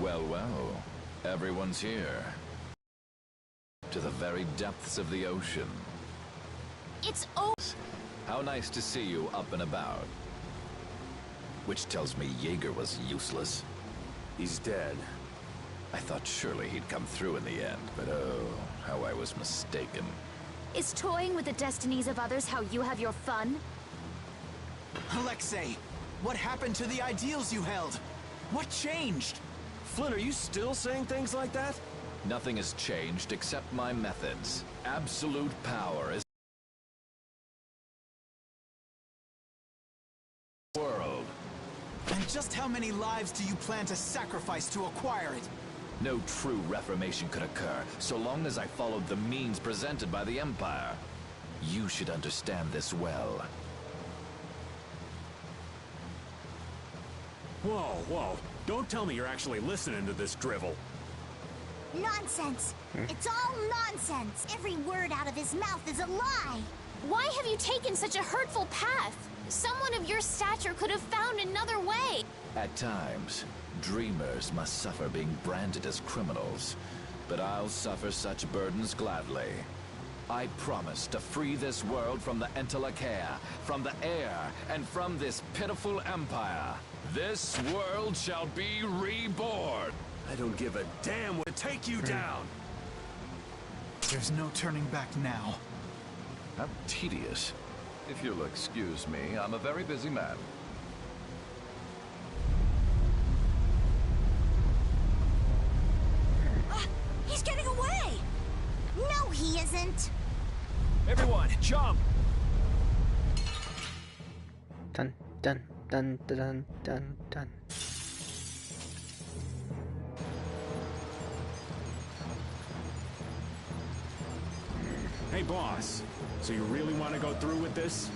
Well, well. Everyone's here. To the very depths of the ocean. It's over. How nice to see you up and about. Which tells me Jaeger was useless. He's dead. I thought surely he'd come through in the end, but oh, how I was mistaken. Is toying with the destinies of others how you have your fun? Alexei, what happened to the ideals you held? What changed? Flynn, are you still saying things like that? Nothing has changed except my methods. Absolute power is the world. And just how many lives do you plan to sacrifice to acquire it? No true reformation could occur, so long as I followed the means presented by the Empire. You should understand this well. Whoa, whoa. Don't tell me you're actually listening to this drivel. Nonsense! It's all nonsense! Every word out of his mouth is a lie! Why have you taken such a hurtful path? Someone of your stature could have found another way. At times, dreamers must suffer being branded as criminals, but I'll suffer such burdens gladly. I promise to free this world from the Entelakea, from the air, and from this pitiful empire. This world shall be reborn. I don't give a damn what to take you down. There's no turning back now. How tedious. If you'll excuse me, I'm a very busy man. He's getting away! No, he isn't! Everyone, jump! Dun dun dun dun dun dun. Hey, boss. So you really want to go through with this?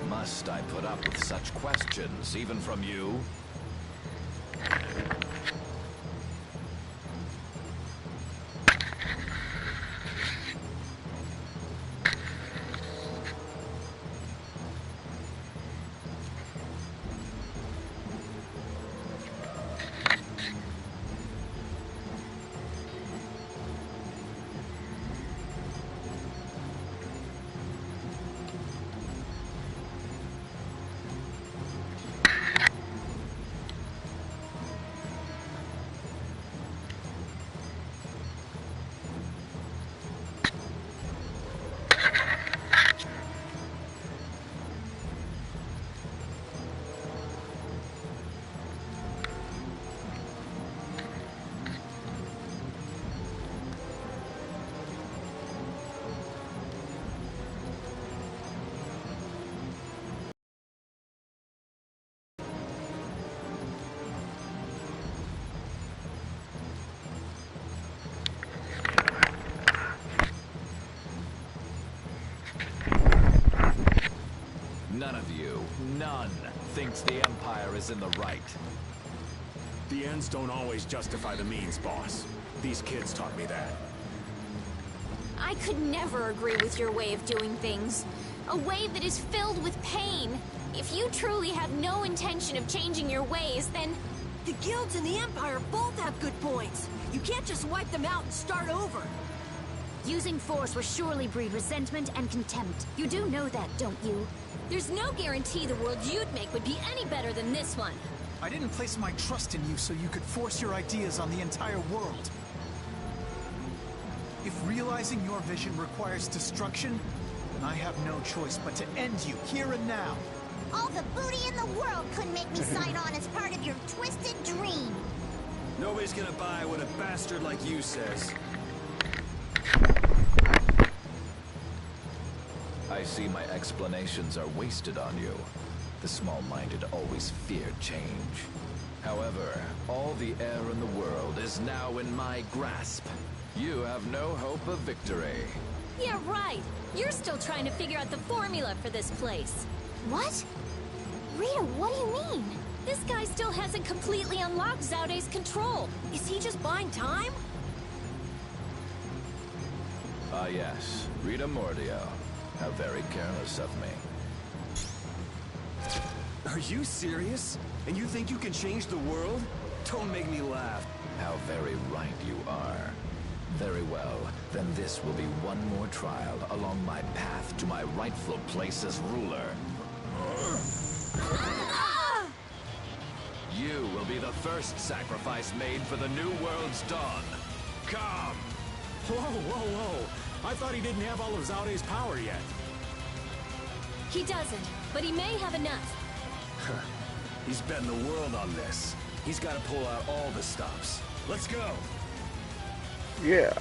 Must I put up with such questions, even from you? none thinks the Empire is in the right. The ends don't always justify the means, boss. These kids taught me that. I could never agree with your way of doing things. A way that is filled with pain. If you truly have no intention of changing your ways, then... The guilds and the Empire both have good points. You can't just wipe them out and start over. Using force will surely breed resentment and contempt. You do know that, don't you? There's no guarantee the world you'd make would be any better than this one. I didn't place my trust in you so you could force your ideas on the entire world. If realizing your vision requires destruction, then I have no choice but to end you here and now. All the booty in the world couldn't make me sign on as part of your twisted dream. Nobody's gonna buy what a bastard like you says. I see my explanations are wasted on you. The small-minded always fear change. However, all the air in the world is now in my grasp. You have no hope of victory. Yeah, right. You're still trying to figure out the formula for this place. What? Rita, what do you mean? This guy still hasn't completely unlocked Zaude's control. Is he just buying time? Ah yes, Rita Mordio. How very careless of me. Are you serious? And you think you can change the world? Don't make me laugh. How very right you are. Very well, then this will be one more trial along my path to my rightful place as ruler. You will be the first sacrifice made for the new world's dawn. Come! Whoa, whoa, whoa! I thought he didn't have all of Zaude's power yet. He doesn't, but he may have enough. He's betting the world on this. He's got to pull out all the stops. Let's go! Yeah.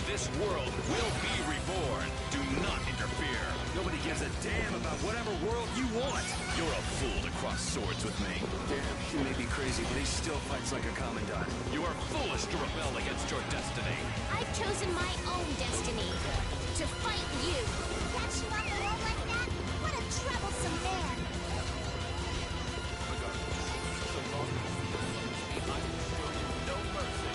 This world will be reborn. Do not interfere. Nobody gives a damn about whatever world you want. You're a fool to cross swords with me. Damn, he may be crazy, but he still fights like a commandant. You are foolish to rebel against your destiny. I've chosen my own destiny. To fight you. Catch you on the road like that? What a troublesome man. No mercy.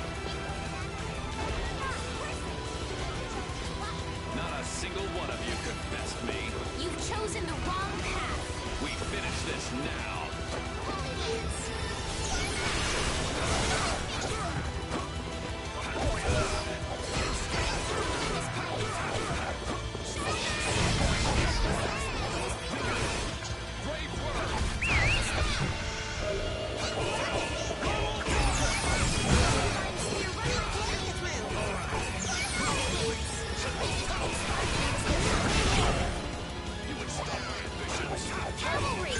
Not a single one of you could best me. You've chosen the wrong path. We finish this now. Cavalry!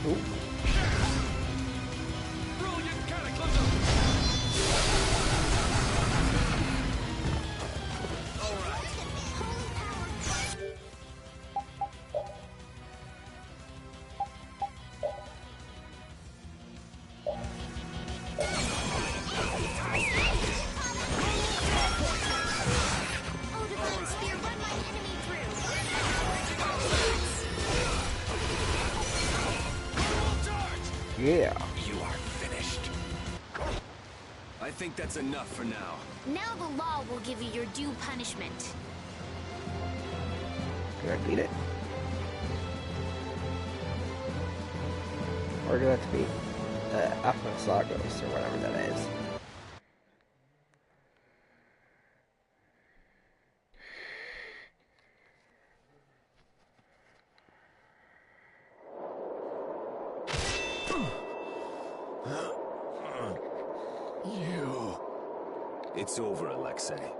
Ooh. Brilliant cataclysm! Yeah. You are finished. I think that's enough for now. Now the law will give you your due punishment. Can I beat it? Or do I have to beat Aphrodisiakos or whatever that is? You. It's over, Alexei.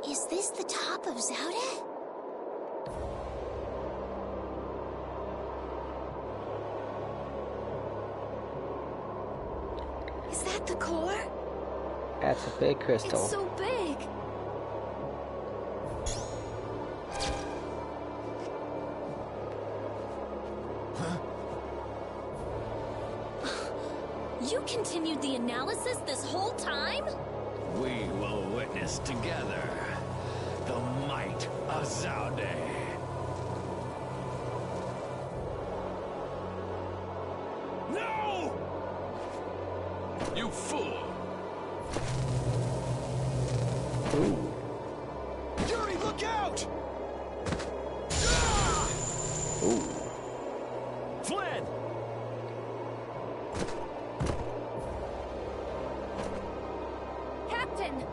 Is this the top of Zaude? Is that the core? That's a big crystal. It's so big. You continued the analysis this whole time? We will witness together the might of Zaude. No! You fool! Ooh. Yuri, look out! Ooh. Flynn! Captain!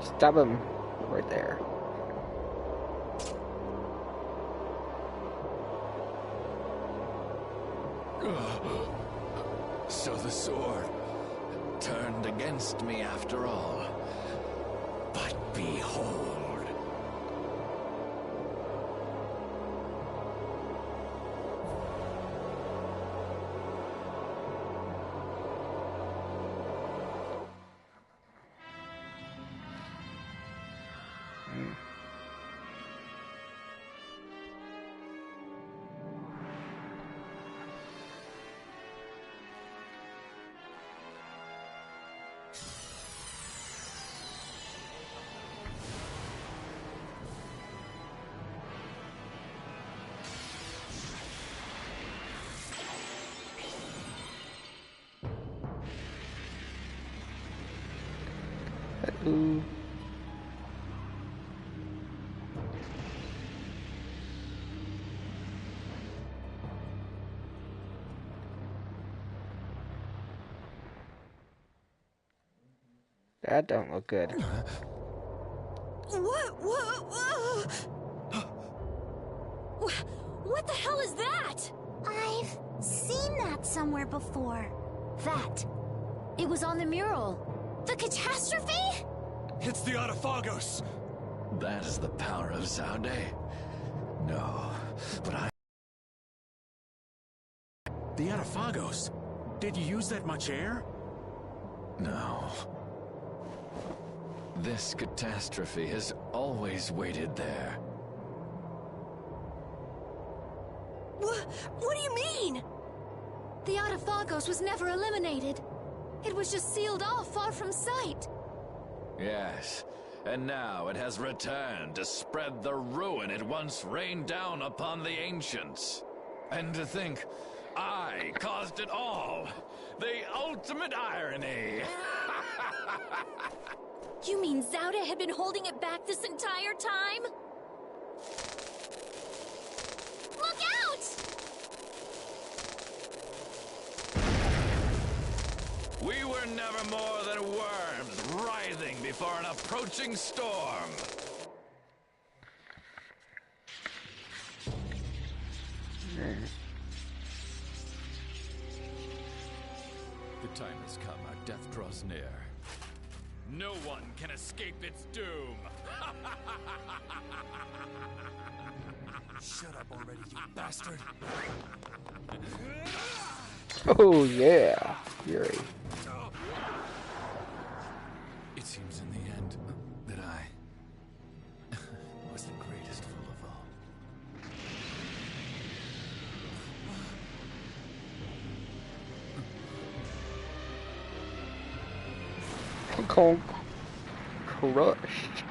Stab him right there. So the sword turned against me after all. But behold. Ooh. That don't look good. What the hell is that? I've seen that somewhere before. That. It was on the mural. The catastrophe? It's the Autophagos! That is the power of Zaude? No, but I... The Autophagos? Did you use that much air? No. This catastrophe has always waited there. What do you mean? The Autophagos was never eliminated. It was just sealed off far from sight. Yes, and now it has returned to spread the ruin it once rained down upon the ancients. And to think, I caused it all. The ultimate irony. You mean Zaude had been holding it back this entire time? Look out! We were never more than worms writhing before an approaching storm. The time has come. Our death draws near. No one can escape its doom. Shut up already, you bastard! Oh yeah, Fury. It seems in the end that I was the greatest fool of all. Conk. Crushed.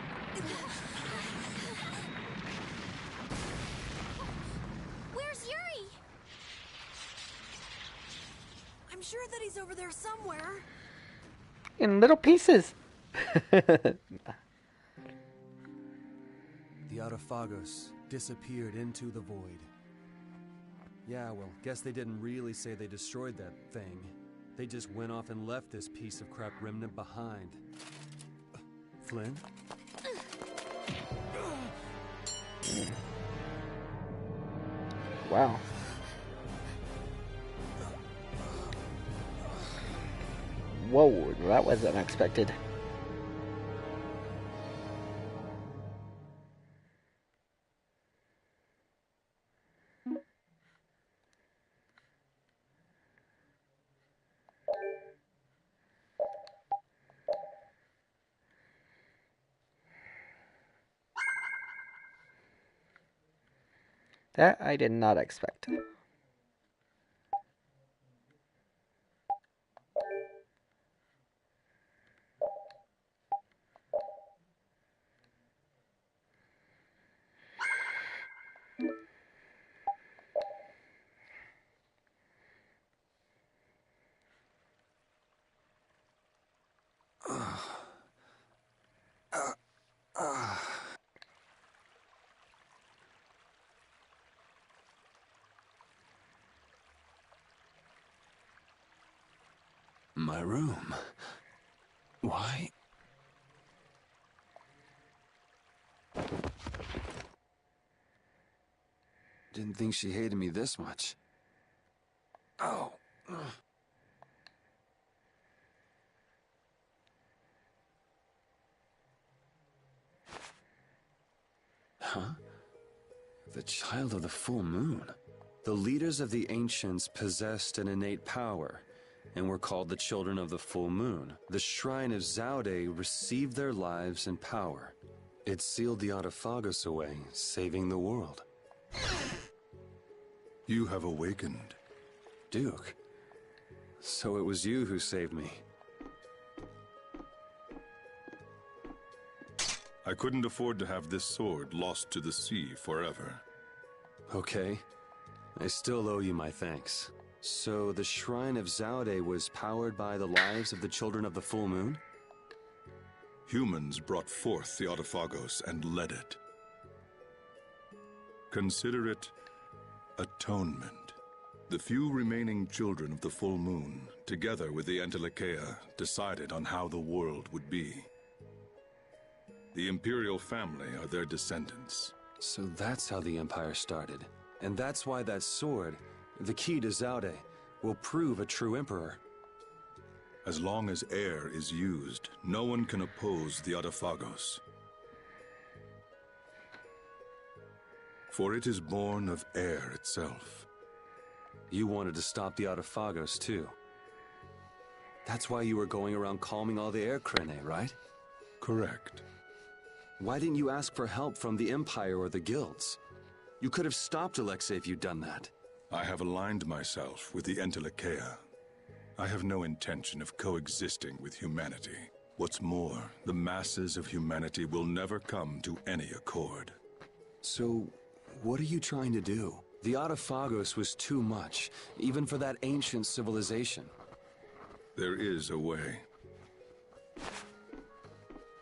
Where's Yuri? I'm sure that he's over there somewhere. In little pieces. The Autophagos disappeared into the void. Yeah, well, guess they didn't really say they destroyed that thing. They just went off and left this piece of crap remnant behind. Flynn? Wow. Whoa, that was unexpected. That I did not expect. My room. Why? Didn't think she hated me this much. Oh. Huh? The child of the full moon. The leaders of the ancients possessed an innate power, and were called the children of the full moon. The shrine of Zaude received their lives and power. It sealed the Autophagos away, saving the world. You have awakened. Duke, so it was you who saved me. I couldn't afford to have this sword lost to the sea forever. Okay. I still owe you my thanks. So the Shrine of Zaude was powered by the lives of the children of the full moon? Humans brought forth the Autophagos and led it. Consider it atonement. The few remaining children of the full moon, together with the Entelekea, decided on how the world would be. The Imperial family are their descendants. So that's how the Empire started. And that's why that sword, the key to Zaude, will prove a true emperor. As long as air is used, no one can oppose the Autophagos. For it is born of air itself. You wanted to stop the Autophagos, too. That's why you were going around calming all the air Krene, right? Correct. Why didn't you ask for help from the Empire or the guilds? You could have stopped Alexia if you'd done that. I have aligned myself with the Entelekea. I have no intention of coexisting with humanity. What's more, the masses of humanity will never come to any accord. So, what are you trying to do? The Autophagos was too much, even for that ancient civilization. There is a way.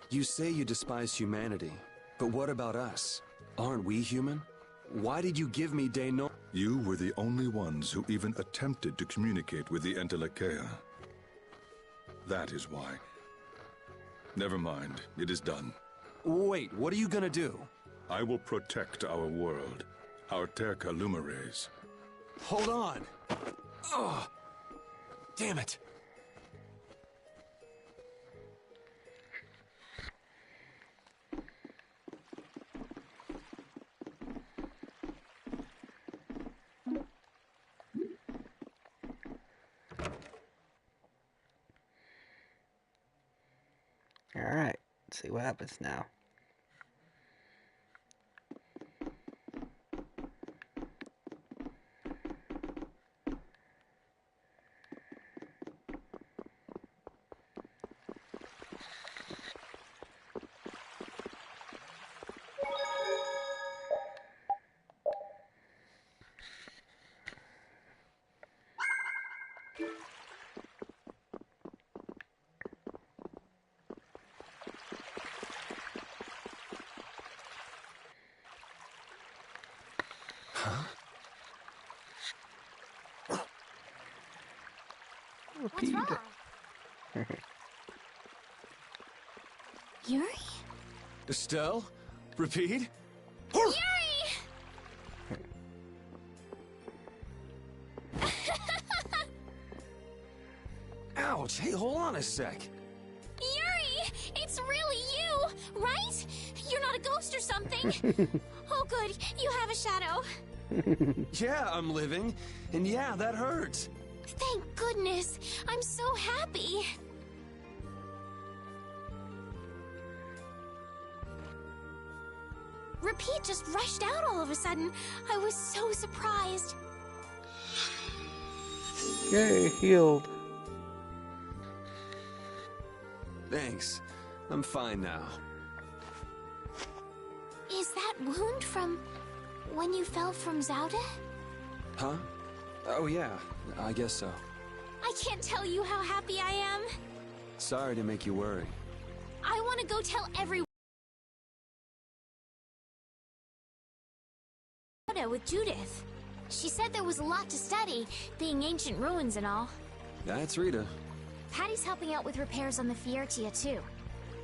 You say you despise humanity, but what about us? Aren't we human? Why did you give me Deno? You were the only ones who even attempted to communicate with the Entelekea. That is why. Never mind, it is done. Wait, what are you gonna do? I will protect our world, our Terca Lumares. Hold on! Oh, damn it! Alright, let's see what happens now. What's wrong? Yuri? Estelle? Repeat? Yuri! Ouch! Hey, hold on a sec. Yuri! It's really you, right? You're not a ghost or something. Oh, good. You have a shadow. Yeah, I'm living. And yeah, that hurts. Thank goodness. I'm so happy. Repeat just rushed out all of a sudden. I was so surprised. Yay, healed. Thanks. I'm fine now. Is that wound from when you fell from Zauda? Huh? Oh yeah, I guess so. I can't tell you how happy I am. Sorry to make you worry. I want to go tell everyone with Judith. She said there was a lot to study, being ancient ruins and all. That's Rita. Patty's helping out with repairs on the Fiertia too.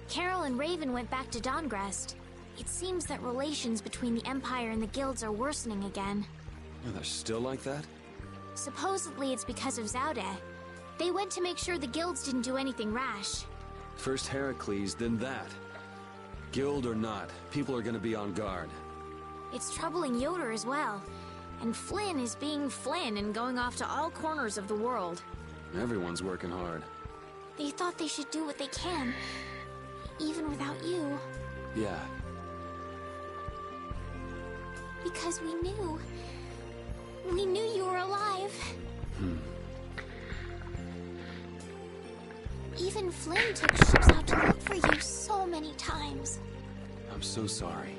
Carol and Raven went back to Dawngrest. It seems that relations between the Empire and the guilds are worsening again. They're still like that? Supposedly it's because of Zaude. They went to make sure the guilds didn't do anything rash. First Heracles, then that. Guild or not, people are gonna be on guard. It's troubling Yoder as well. And Flynn is being Flynn and going off to all corners of the world. Everyone's working hard. They thought they should do what they can, even without you. Yeah. Because we knew. We knew you were alive. Even Flynn took ships out to look for you so many times. I'm so sorry.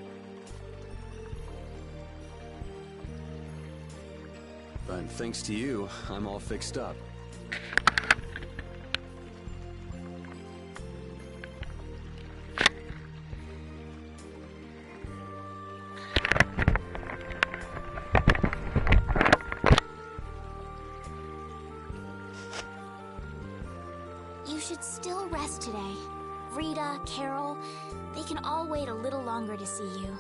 But thanks to you, I'm all fixed up. You should still rest today. Rita, Carol, they can all wait a little longer to see you.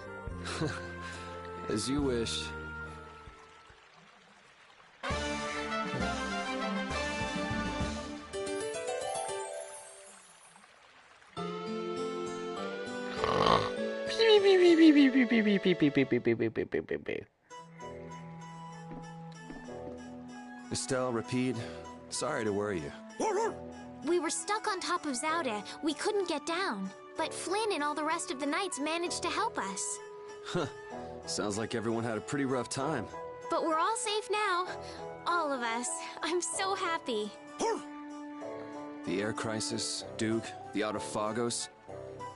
As you wish. Estelle, Repeat, sorry to worry you. We were stuck on top of Zaude. We couldn't get down. But Flynn and all the rest of the knights managed to help us. Huh. Sounds like everyone had a pretty rough time. But we're all safe now. All of us. I'm so happy. The air crisis, Duke, the out of Phagos.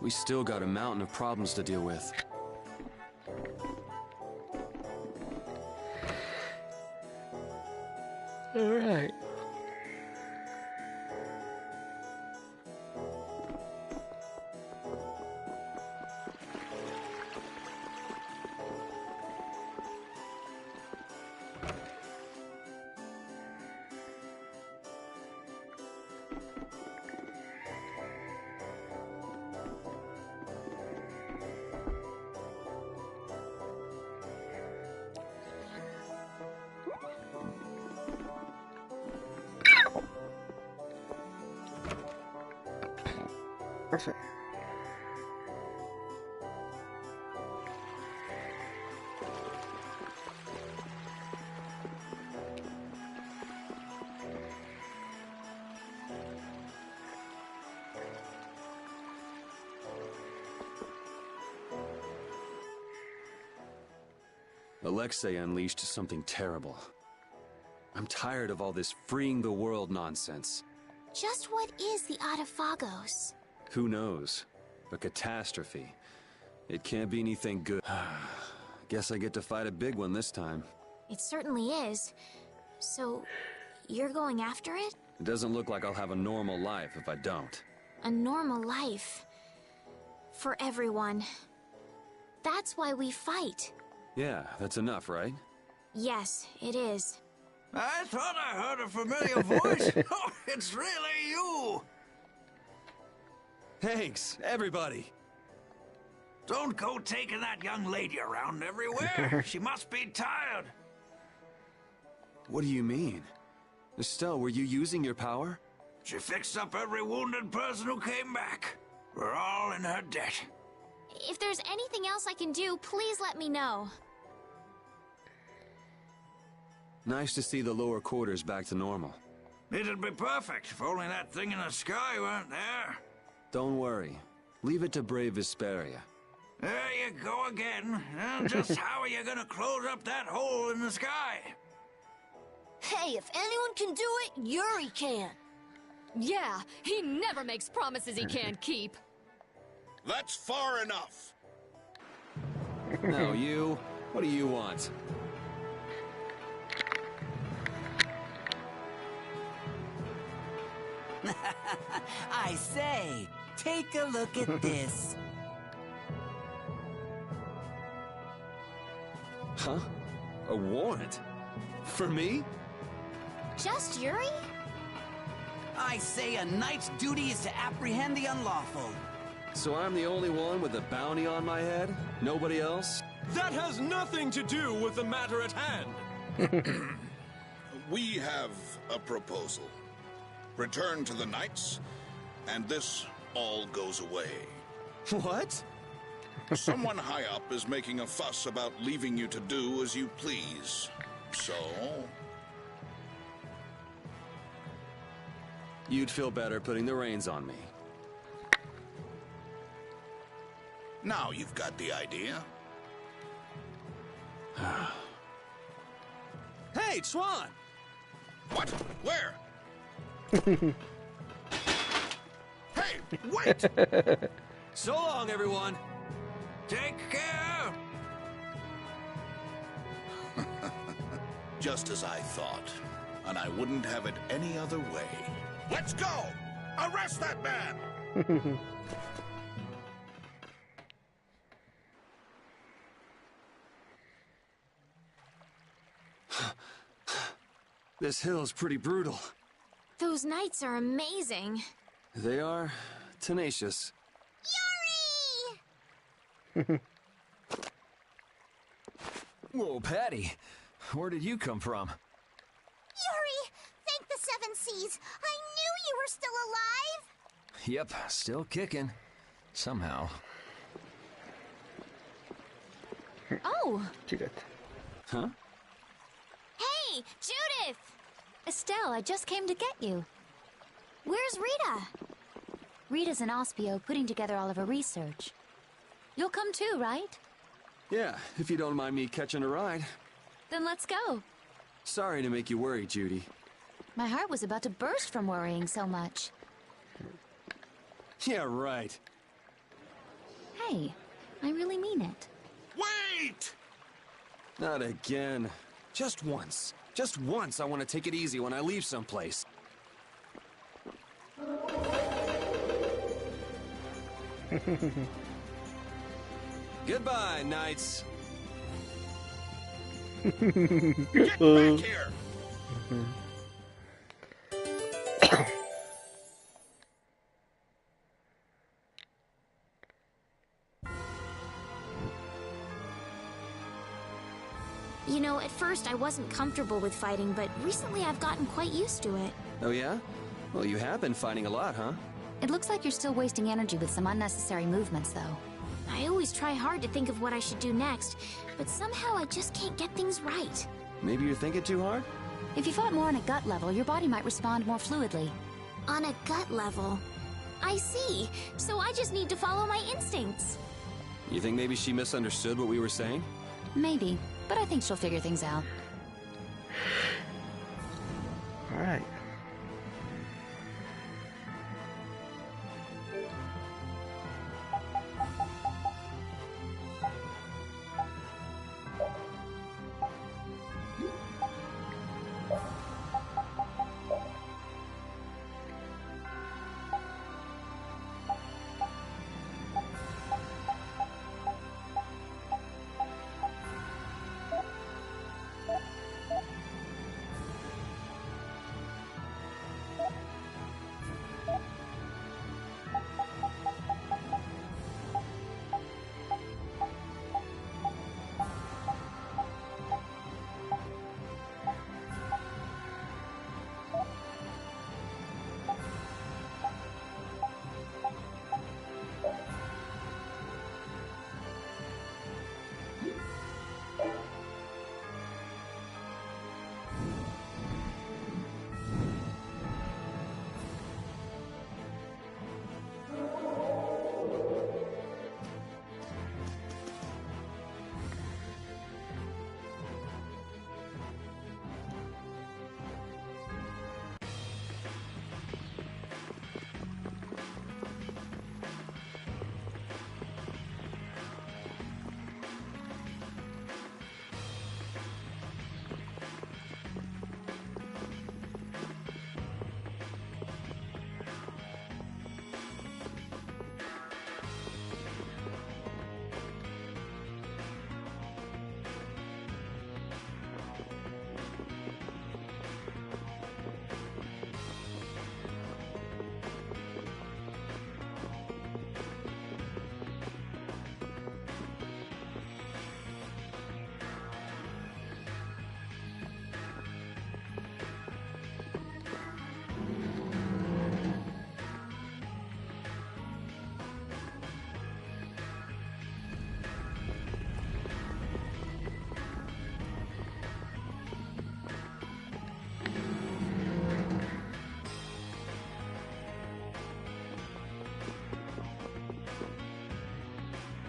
We still got a mountain of problems to deal with. Alright. Así. Alexia unleashed something terrible. I'm tired of all this freeing the world nonsense. Just what is the Autophagos? Who knows? A catastrophe. It can't be anything good. Guess I get to fight a big one this time. It certainly is. So, you're going after it? It doesn't look like I'll have a normal life if I don't. A normal life. For everyone. That's why we fight. Yeah, that's enough, right? Yes, it is. I thought I heard a familiar voice. Oh, it's really you! Thanks, everybody! Don't go taking that young lady around everywhere. She must be tired. What do you mean? Estelle, were you using your power? She fixed up every wounded person who came back. We're all in her debt. If there's anything else I can do, please let me know. Nice to see the lower quarters back to normal. It'd be perfect if only that thing in the sky weren't there. Don't worry. Leave it to brave Vesperia. There you go again. Just how are you gonna close up that hole in the sky? Hey, if anyone can do it, Yuri can. Yeah, he never makes promises he can't keep. That's far enough. Now you, what do you want? I say, take a look at this. Huh? A warrant? For me? Just Yuri? I say a knight's duty is to apprehend the unlawful. So I'm the only one with a bounty on my head? Nobody else? That has nothing to do with the matter at hand. We have a proposal. Return to the knights, and this all goes away. What? Someone high up is making a fuss about leaving you to do as you please. So... You'd feel better putting the reins on me. Now you've got the idea. Hey, Swan! What? Where? Hey, wait! So long, everyone! Take care! Just as I thought. And I wouldn't have it any other way. Let's go! Arrest that man! This hill's pretty brutal. Those knights are amazing. They are tenacious. Yuri! Whoa, Patty. Where did you come from? Yuri! Thank the Seven Seas! I knew you were still alive! Yep, still kicking. Somehow. Oh! Judith. Huh? Hey, Judith! Estelle, I just came to get you. Where's Rita? Rita's in Ospio putting together all of her research. You'll come too, right? Yeah, if you don't mind me catching a ride. Then let's go. Sorry to make you worry, Judy. My heart was about to burst from worrying so much. Yeah, right. Hey, I really mean it. Wait! Not again. Just once. Just once I want to take it easy when I leave someplace. Goodbye, knights. Get back here! You know, at first I wasn't comfortable with fighting, but recently I've gotten quite used to it. Oh yeah? Well, you have been fighting a lot, huh? It looks like you're still wasting energy with some unnecessary movements, though. I always try hard to think of what I should do next, but somehow I just can't get things right. Maybe you're thinking too hard? If you fought more on a gut level, your body might respond more fluidly. On a gut level. I see. So I just need to follow my instincts. You think maybe she misunderstood what we were saying? Maybe, but I think she'll figure things out. Alright.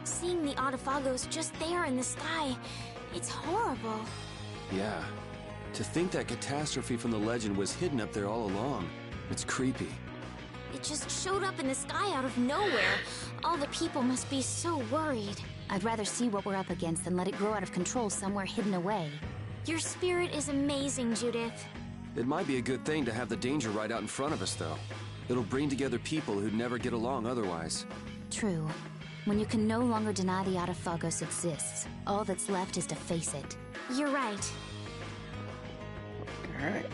Seeing the Autophagos just there in the sky, it's horrible. Yeah. To think that catastrophe from the legend was hidden up there all along. It's creepy. It just showed up in the sky out of nowhere. All the people must be so worried. I'd rather see what we're up against than let it grow out of control somewhere hidden away. Your spirit is amazing, Judith. It might be a good thing to have the danger right out in front of us, though. It'll bring together people who'd never get along otherwise. True. When you can no longer deny the Autophagos exists, all that's left is to face it. You're right. Alright.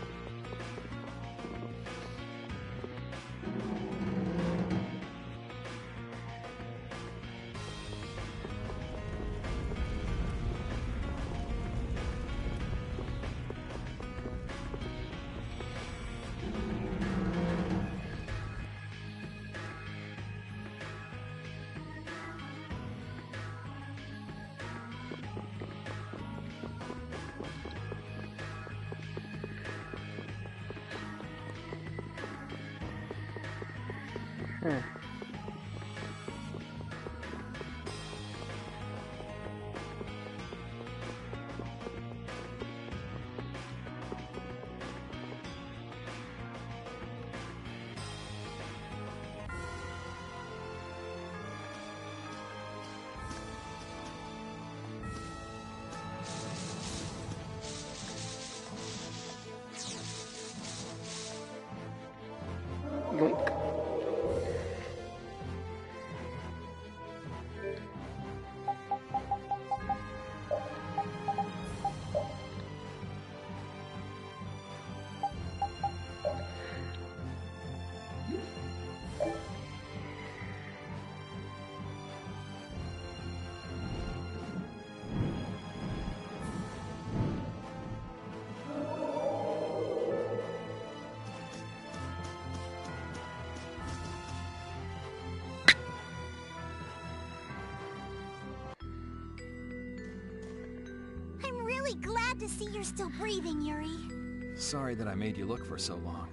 really glad to see you're still breathing, Yuri. Sorry that I made you look for so long.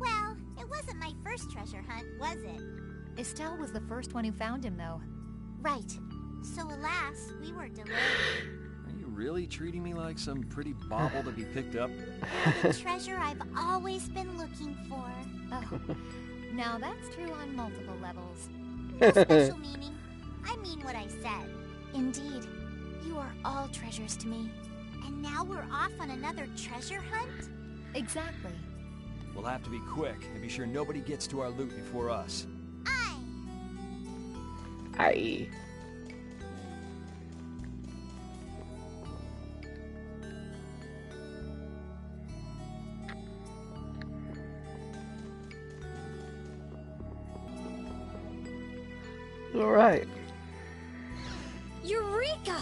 Well, it wasn't my first treasure hunt, was it? Estelle was the first one who found him, though. Right. So alas, we were delayed. Are you really treating me like some pretty bauble to be picked up? The treasure I've always been looking for. Oh, now that's true on multiple levels. No special meaning. I mean what I said. Indeed. You are all treasures to me. And now we're off on another treasure hunt? Exactly. We'll have to be quick and be sure nobody gets to our loot before us. Aye. All right. Eureka!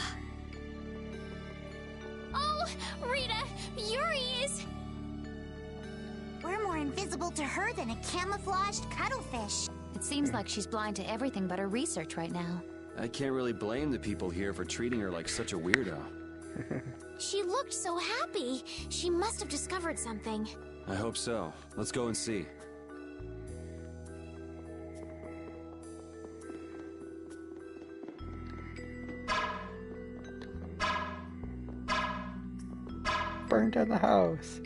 Oh, Rita, Yuri is... We're more invisible to her than a camouflaged cuttlefish. It seems like she's blind to everything but her research right now. I can't really blame the people here for treating her like such a weirdo. She looked so happy. She must have discovered something. I hope so. Let's go and see. Burn down the house.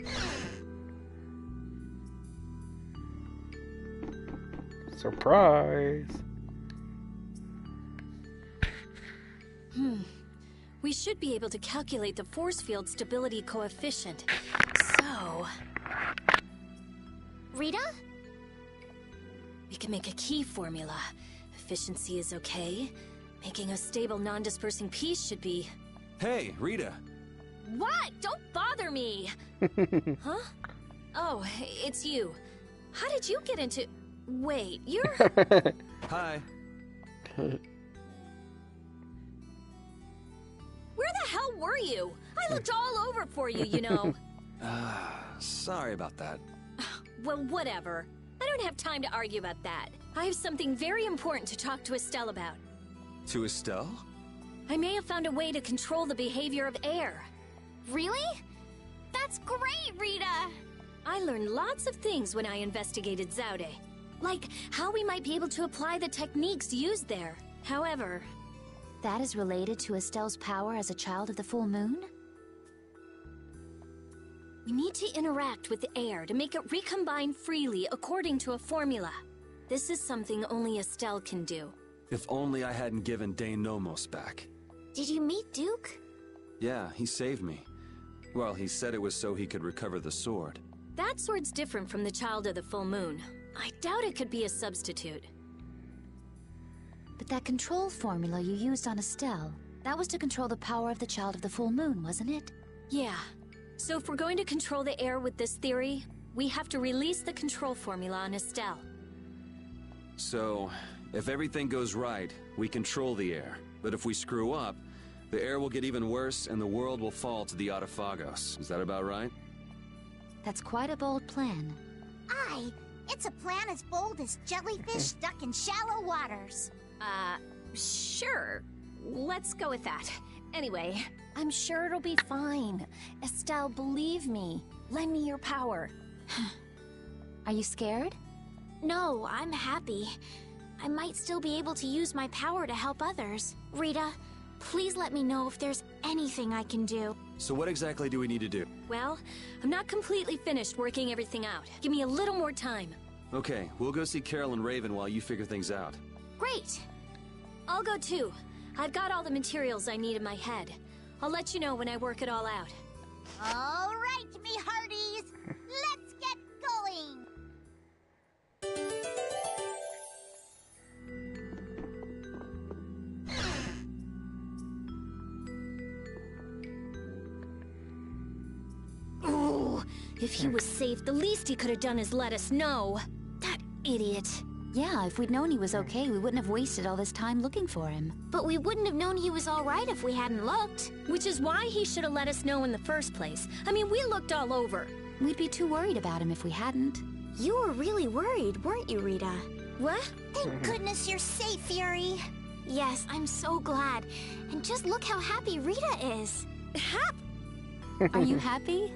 Surprise. We should be able to calculate the force field stability coefficient. So... Rita? We can make a key formula. Efficiency is okay. Making a stable, non-dispersing piece should be... Hey, Rita! What? Don't bother me! Huh? Oh, it's you. How did you get into... Wait, you're... Hi. Where the hell were you? I looked all over for you, you know. Sorry about that. Well, whatever. I don't have time to argue about that. I have something very important to talk to Estelle about. To Estelle? I may have found a way to control the behavior of air. Really? That's great, Rita! I learned lots of things when I investigated Zaude. Like how we might be able to apply the techniques used there. However... That is related to Estelle's power as a child of the full moon? We need to interact with the air to make it recombine freely according to a formula. This is something only Estelle can do. If only I hadn't given Dane Nomos back. Did you meet Duke? Yeah, he saved me. Well, he said it was so he could recover the sword. That sword's different from the Child of the Full Moon. I doubt it could be a substitute. But that control formula you used on Estelle, that was to control the power of the Child of the Full Moon, wasn't it? Yeah. So if we're going to control the air with this theory, we have to release the control formula on Estelle. So, if everything goes right, we control the air. But if we screw up, the air will get even worse and the world will fall to the Autophagos. Is that about right? That's quite a bold plan. Aye, it's a plan as bold as jellyfish stuck in shallow waters. Sure. Let's go with that. Anyway, I'm sure it'll be fine. Estelle, believe me. Lend me your power. Are you scared? No, I'm happy. I might still be able to use my power to help others. Rita, please let me know if there's anything I can do. So what exactly do we need to do? Well, I'm not completely finished working everything out. Give me a little more time. Okay, we'll go see Carol and Raven while you figure things out. Great! I'll go too. I've got all the materials I need in my head. I'll let you know when I work it all out. All right, me hearties! Let's get going! Ooh, if he was safe, the least he could have done is let us know. That idiot. Yeah, if we'd known he was okay, we wouldn't have wasted all this time looking for him. But we wouldn't have known he was all right if we hadn't looked. Which is why he should have let us know in the first place. I mean, we looked all over. We'd be too worried about him if we hadn't. You were really worried, weren't you, Rita? What? Thank goodness you're safe, Fury. Yes, I'm so glad. And just look how happy Rita is. Are you happy?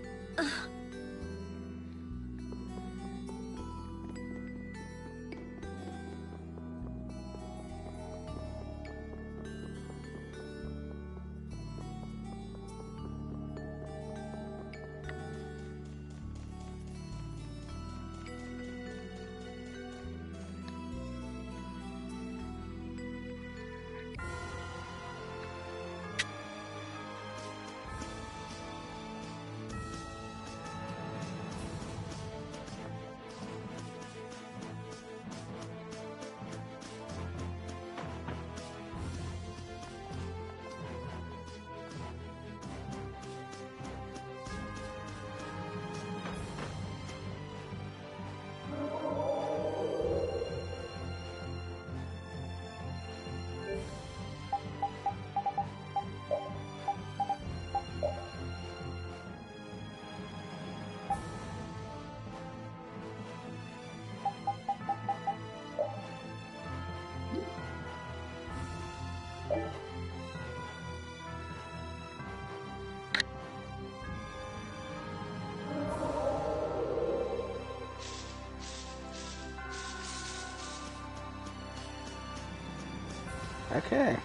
Okay.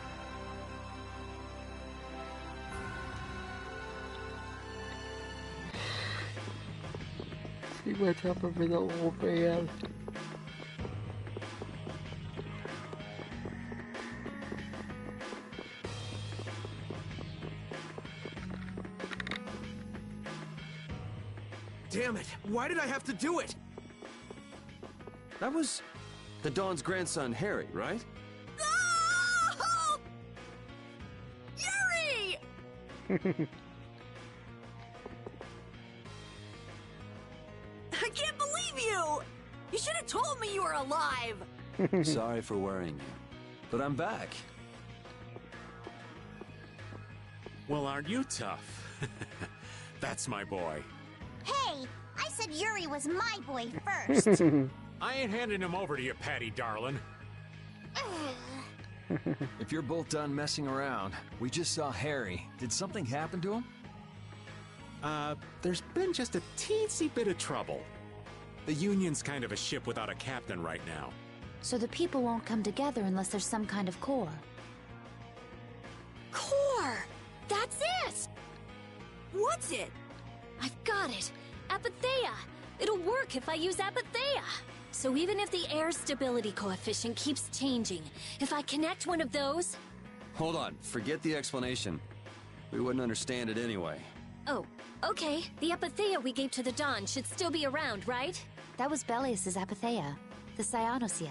See what's up over the old man. Damn it! Why did I have to do it? That was the Dawn's grandson, Harry, right? Oh! Yuri! I can't believe you! You should have told me you were alive! Sorry for worrying you, but I'm back. Well, aren't you tough? That's my boy. Hey, I said Yuri was my boy first. I ain't handing him over to you, Patty darling. If you're both done messing around, we just saw Harry. Did something happen to him? There's been just a teensy bit of trouble. The Union's kind of a ship without a captain right now. So the people won't come together unless there's some kind of core. Core! That's it! What's it? I've got it! Apatheia! It'll work if I use Apatheia! So even if the air stability coefficient keeps changing, if I connect one of those... Hold on, forget the explanation. We wouldn't understand it anyway. Oh, okay. The Apatheia we gave to the Dawn should still be around, right? That was Belius's Apatheia, the Cyanoseal.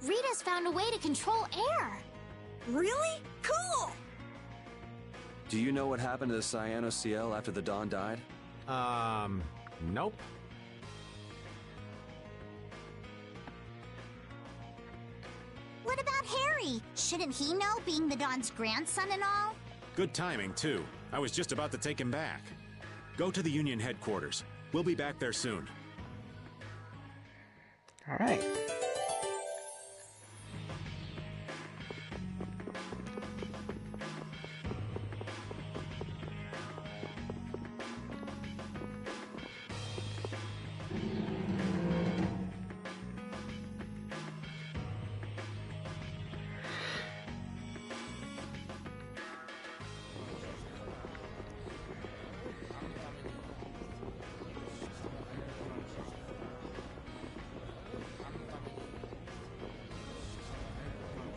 Rita's found a way to control air. Really? Cool! Do you know what happened to the Cyanoseal after the Dawn died? Nope. What about Harry? Shouldn't he know, being the Dawn's grandson and all? Good timing, too. I was just about to take him back. Go to the Union headquarters. We'll be back there soon. All right.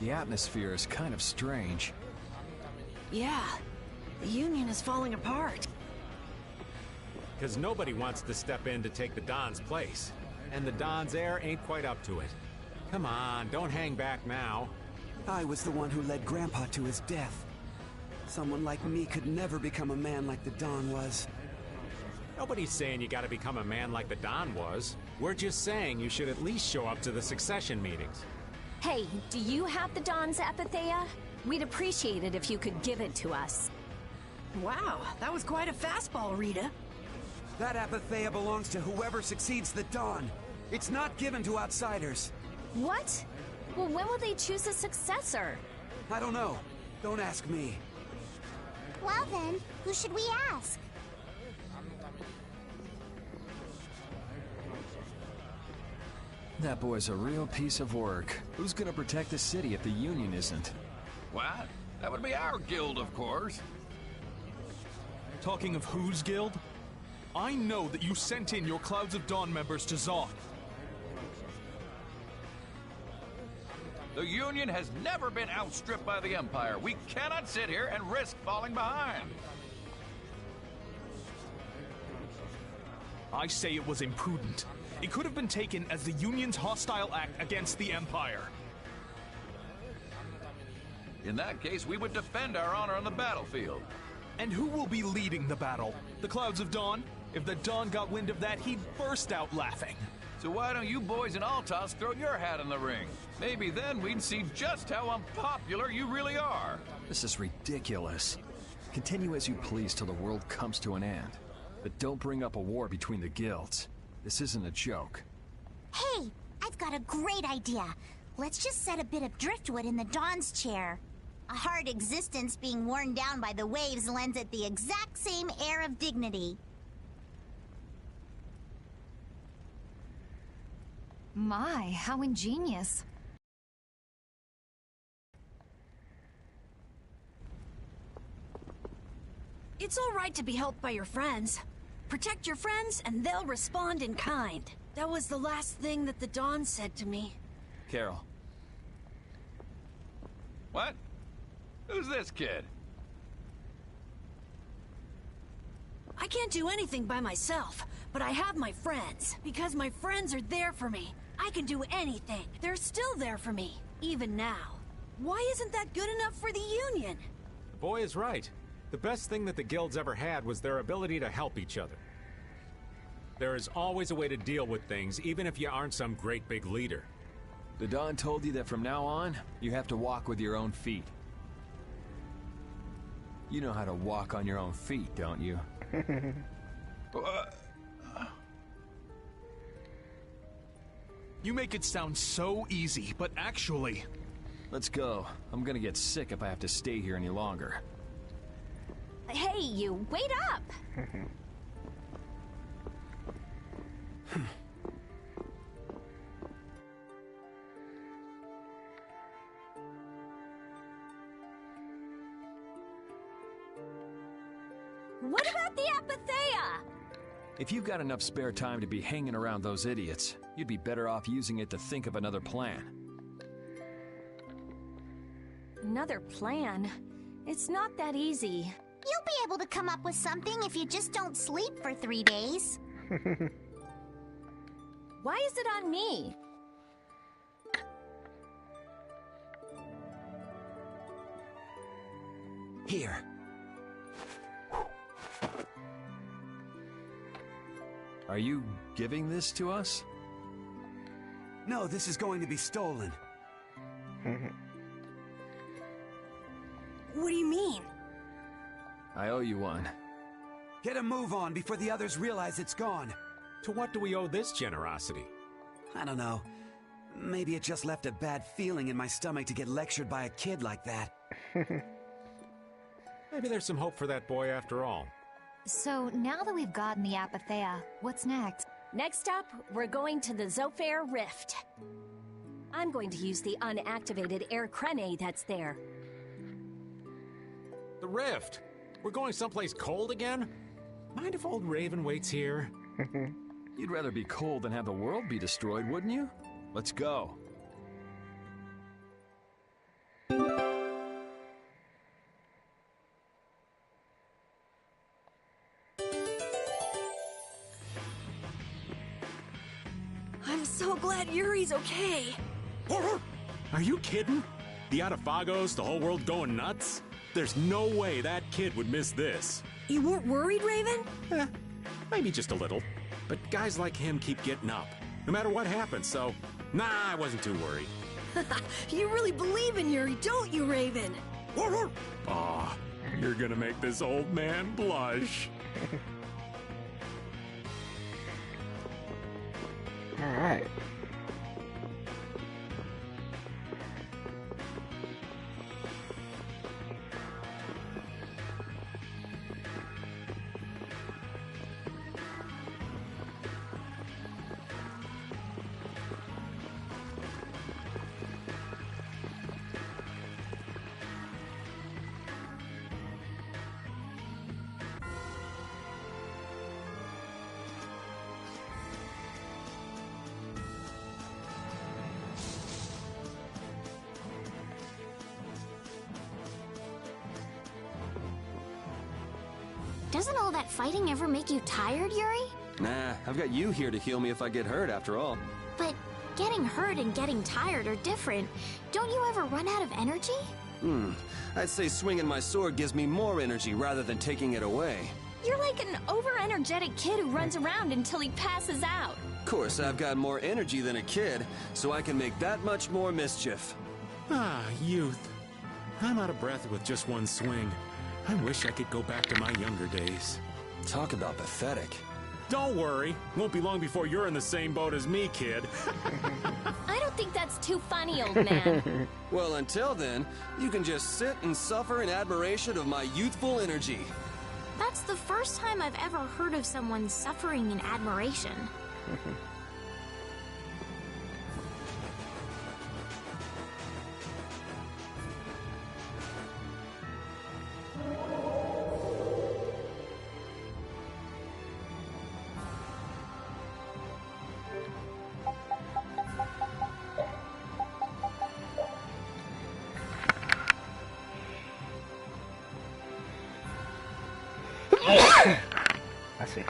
The atmosphere is kind of strange. Yeah, the Union is falling apart. Because nobody wants to step in to take the Don's place. And the Don's heir ain't quite up to it. Come on, don't hang back now. I was the one who led Grandpa to his death. Someone like me could never become a man like the Don was. Nobody's saying you gotta become a man like the Don was. We're just saying you should at least show up to the succession meetings. Hey, do you have the Dawn's Apatheia? We'd appreciate it if you could give it to us. Wow, that was quite a fastball, Rita. That Apatheia belongs to whoever succeeds the Dawn. It's not given to outsiders. What? Well, when will they choose a successor? I don't know. Don't ask me. Well then, who should we ask? That boy's a real piece of work. Who's gonna protect the city if the Union isn't? What? That would be our guild, of course. Talking of whose guild? I know that you sent in your Clouds of Dawn members to Zon. The Union has never been outstripped by the Empire. We cannot sit here and risk falling behind. I say it was imprudent. It could have been taken as the Union's hostile act against the Empire. In that case, we would defend our honor on the battlefield. And who will be leading the battle? The Clouds of Dawn? If the Dawn got wind of that, he'd burst out laughing. So why don't you boys in Altos throw your hat in the ring? Maybe then we'd see just how unpopular you really are. This is ridiculous. Continue as you please till the world comes to an end. But don't bring up a war between the guilds. This isn't a joke. Hey, I've got a great idea. Let's just set a bit of driftwood in the Dawn's chair. A hard existence being worn down by the waves lends it the exact same air of dignity. My, how ingenious. It's all right to be helped by your friends. Protect your friends, and they'll respond in kind. That was the last thing that the Dawn said to me. Carol. What? Who's this kid? I can't do anything by myself, but I have my friends. Because my friends are there for me. I can do anything. They're still there for me, even now. Why isn't that good enough for the Union? The boy is right. The best thing that the guilds ever had was their ability to help each other. There is always a way to deal with things, even if you aren't some great big leader. The Dawn told you that from now on, you have to walk with your own feet. You know how to walk on your own feet, don't you? You make it sound so easy, but actually... Let's go. I'm gonna get sick if I have to stay here any longer. Hey, you, wait up! What about the Apatheia? If you've got enough spare time to be hanging around those idiots, you'd be better off using it to think of another plan. Another plan? It's not that easy. You'll be able to come up with something if you just don't sleep for 3 days. Why is it on me? Here. Are you giving this to us? No, this is going to be stolen. What do you mean? I owe you one. Get a move on before the others realize it's gone. To what do we owe this generosity? I don't know. Maybe it just left a bad feeling in my stomach to get lectured by a kid like that. Maybe there's some hope for that boy after all. So, now that we've gotten the Apatheia, what's next? Next up, we're going to the Zofair Rift. I'm going to use the unactivated air crene that's there. The Rift! We're going someplace cold again? Mind if old Raven waits here? You'd rather be cold than have the world be destroyed, wouldn't you? Let's go. I'm so glad Yuri's okay. Are you kidding? The Atafagos, the whole world going nuts? There's no way that kid would miss this. You weren't worried, Raven? Maybe just a little. But guys like him keep getting up, no matter what happens, so... Nah, I wasn't too worried. You really believe in Yuri, don't you, Raven? Aw, you're gonna make this old man blush. Alright. Doesn't all that fighting ever make you tired, Yuri? Nah, I've got you here to heal me if I get hurt, after all. But getting hurt and getting tired are different. Don't you ever run out of energy? I'd say swinging my sword gives me more energy rather than taking it away. You're like an over-energetic kid who runs around until he passes out. Of course, I've got more energy than a kid, so I can make that much more mischief. Ah, youth. I'm out of breath with just one swing. I wish I could go back to my younger days. Talk about pathetic. Don't worry. Won't be long before you're in the same boat as me, kid. I don't think that's too funny, old man. Well, until then, you can just sit and suffer in admiration of my youthful energy. That's the first time I've ever heard of someone suffering in admiration. Así.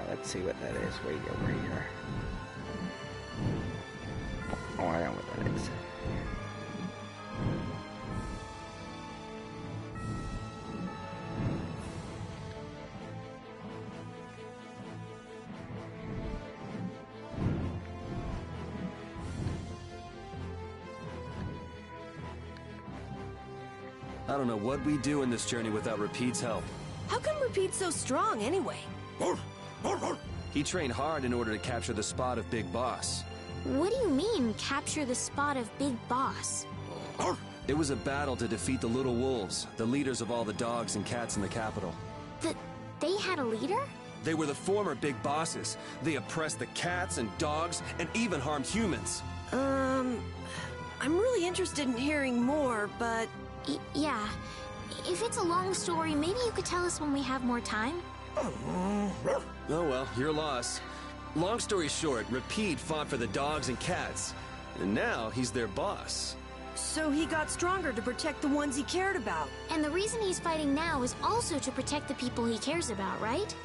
Let's see what that is. Way over here. Oh, I know what that is. I don't know what we do in this journey without Repeat's help. How come Repeat's so strong, anyway? He trained hard in order to capture the spot of Big Boss. What do you mean, capture the spot of Big Boss? It was a battle to defeat the Little Wolves, the leaders of all the dogs and cats in the capital. They had a leader? They were the former Big Bosses. They oppressed the cats and dogs and even harmed humans. I'm really interested in hearing more, but... Yeah. If it's a long story, maybe you could tell us when we have more time? Oh well, your loss. Long story short, Repeat fought for the dogs and cats, and now he's their boss. So he got stronger to protect the ones he cared about. And the reason he's fighting now is also to protect the people he cares about, right?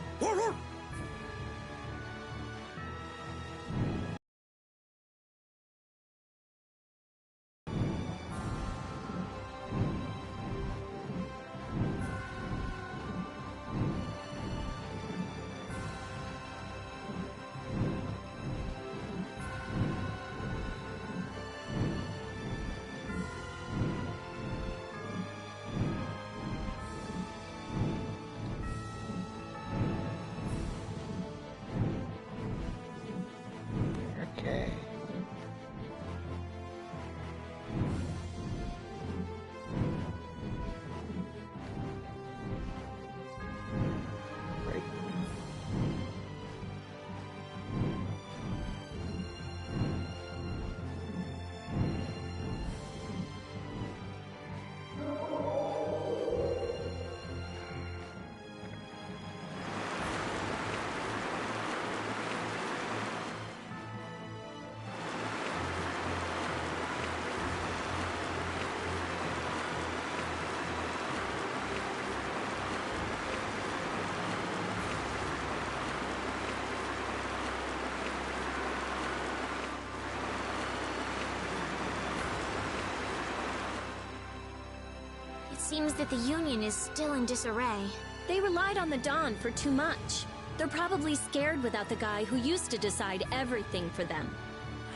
seems that the Union is still in disarray. They relied on the Dawn for too much. They're probably scared without the guy who used to decide everything for them.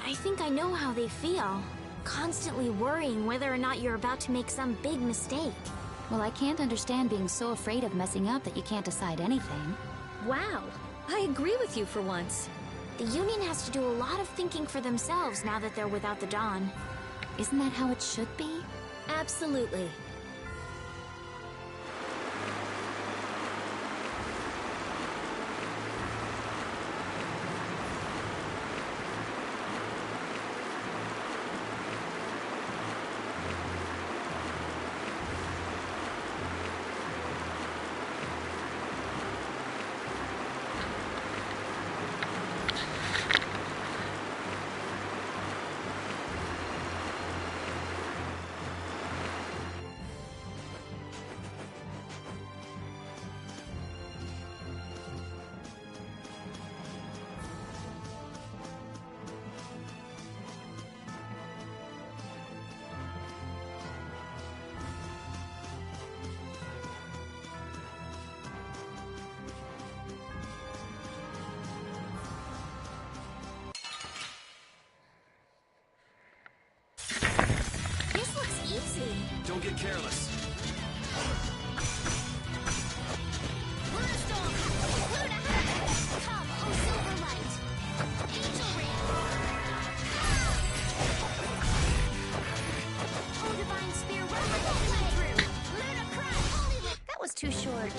I think I know how they feel. Constantly worrying whether or not you're about to make some big mistake. Well, I can't understand being so afraid of messing up that you can't decide anything. Wow, I agree with you for once. The Union has to do a lot of thinking for themselves now that they're without the Dawn. Isn't that how it should be? Absolutely. Don't get careless. That was too short.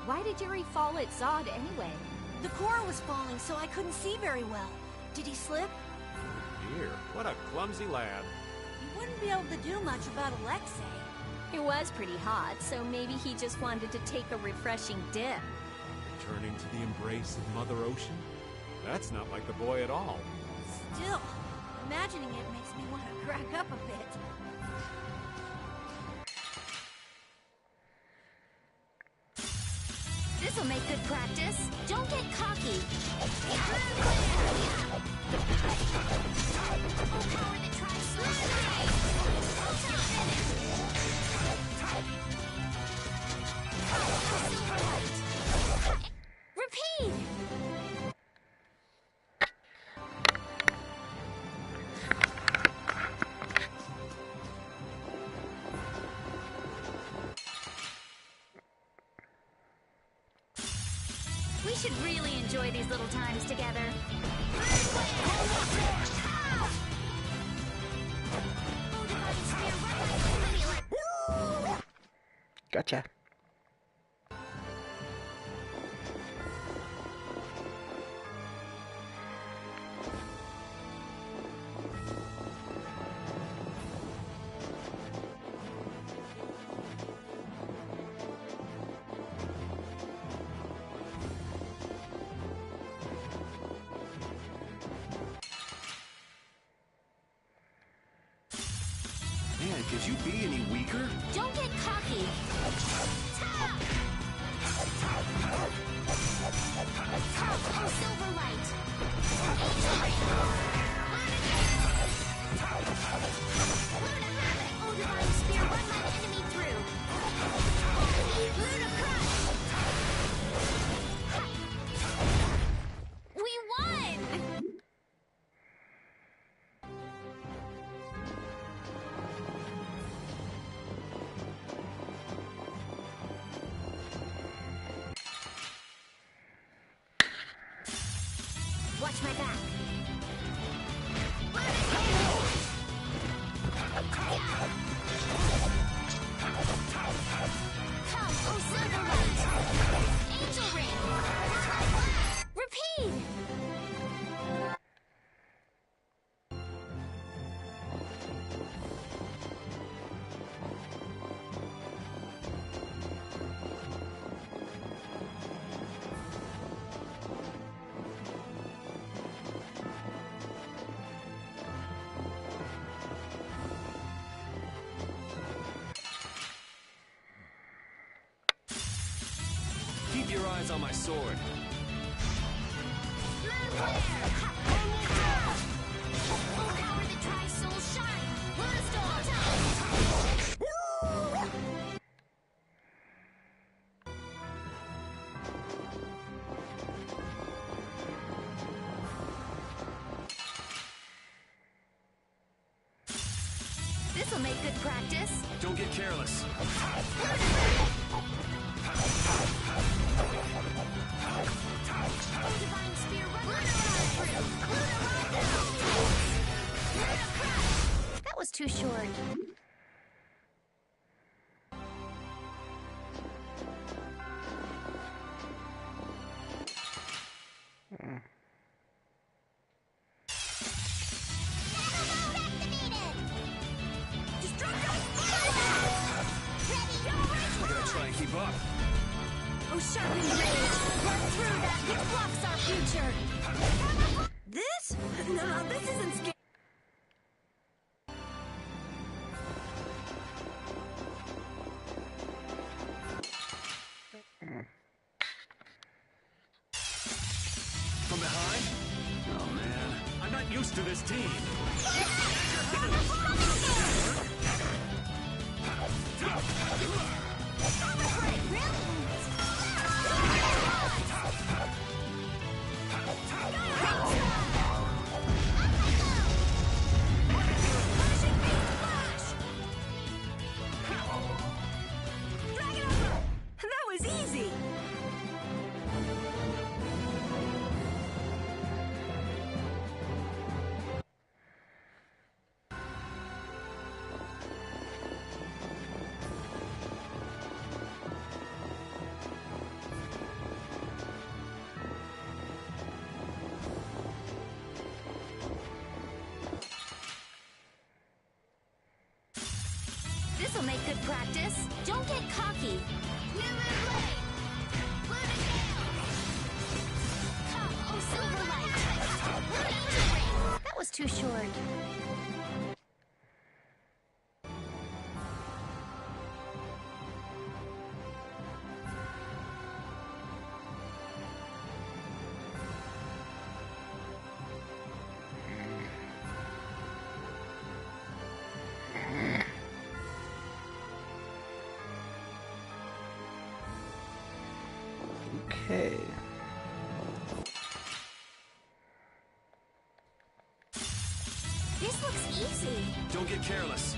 Why did Yuri fall at Zod anyway? The core was falling, so I couldn't see very well. Did he slip? Dear, what a clumsy lad. He wouldn't be able to do much about Alexei. It was pretty hot, so maybe he just wanted to take a refreshing dip. Returning to the embrace of Mother Ocean? That's not like the boy at all. Still, imagining it makes me want to crack up a bit. This'll make good practice. Don't get cocky. Repeat! We should really enjoy these little times together. Gotcha. Man, could you be any weaker? Don't get cocky. Oh, silver light. Luna Havoc. Oh, divine spear, run my enemy through. Luna crush. We won! Watch my back. oh silver light! Angel ring! Repeat! Keep your eyes on my sword. This'll make good practice. Don't get careless. Divine Spear, run that was too short. I'm gonna try and keep up. Oh, sharpened blade! Run through that which blocks our future! This? No, this isn't scary. From behind? Oh man, I'm not used to this team. That was easy. This'll make good practice. Don't get cocky. Come, oh silver light! That was too short. Okay. This looks easy. Don't get careless.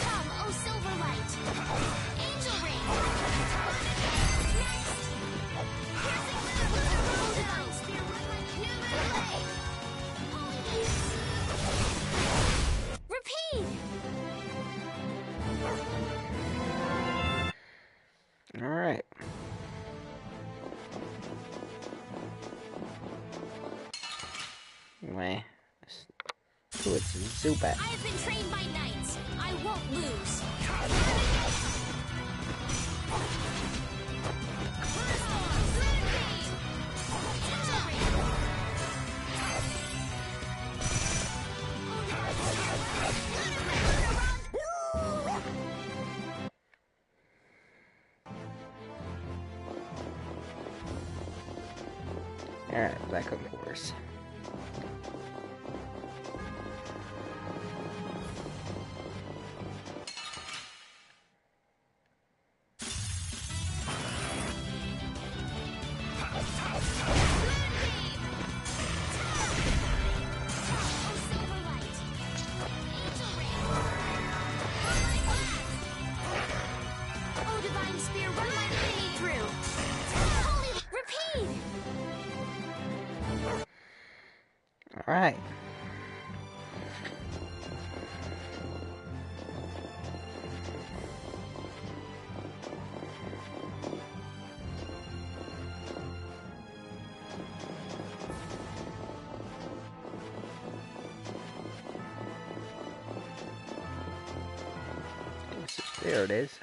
Come, oh silver light! Angel ring! Next! Divine Spear, run like Repeat! Alright. Anyway, let's do it, Zubat. I have been trained by knights. I won't lose. Alright, back on course. Oh, Divine Spear, run my mini through. Holy, repeat! There it is.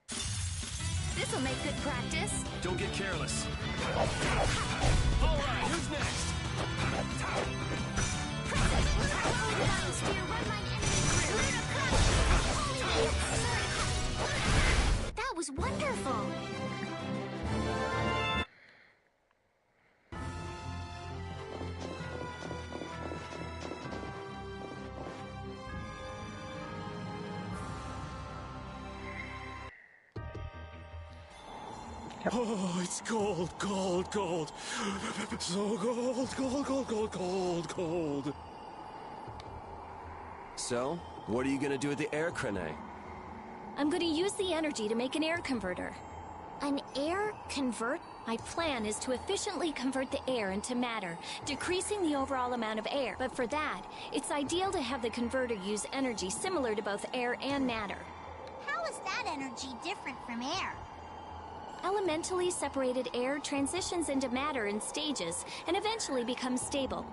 This'll make good practice. Don't get careless. All right, who's next? That was wonderful. Oh, it's cold, cold, cold. So cold, cold, cold, cold, cold, cold. So, what are you gonna do with the air crane? I'm going to use the energy to make an air converter. An air convert? My plan is to efficiently convert the air into matter, decreasing the overall amount of air. But for that, it's ideal to have the converter use energy similar to both air and matter. How is that energy different from air? Elementally separated air transitions into matter in stages and eventually becomes stable.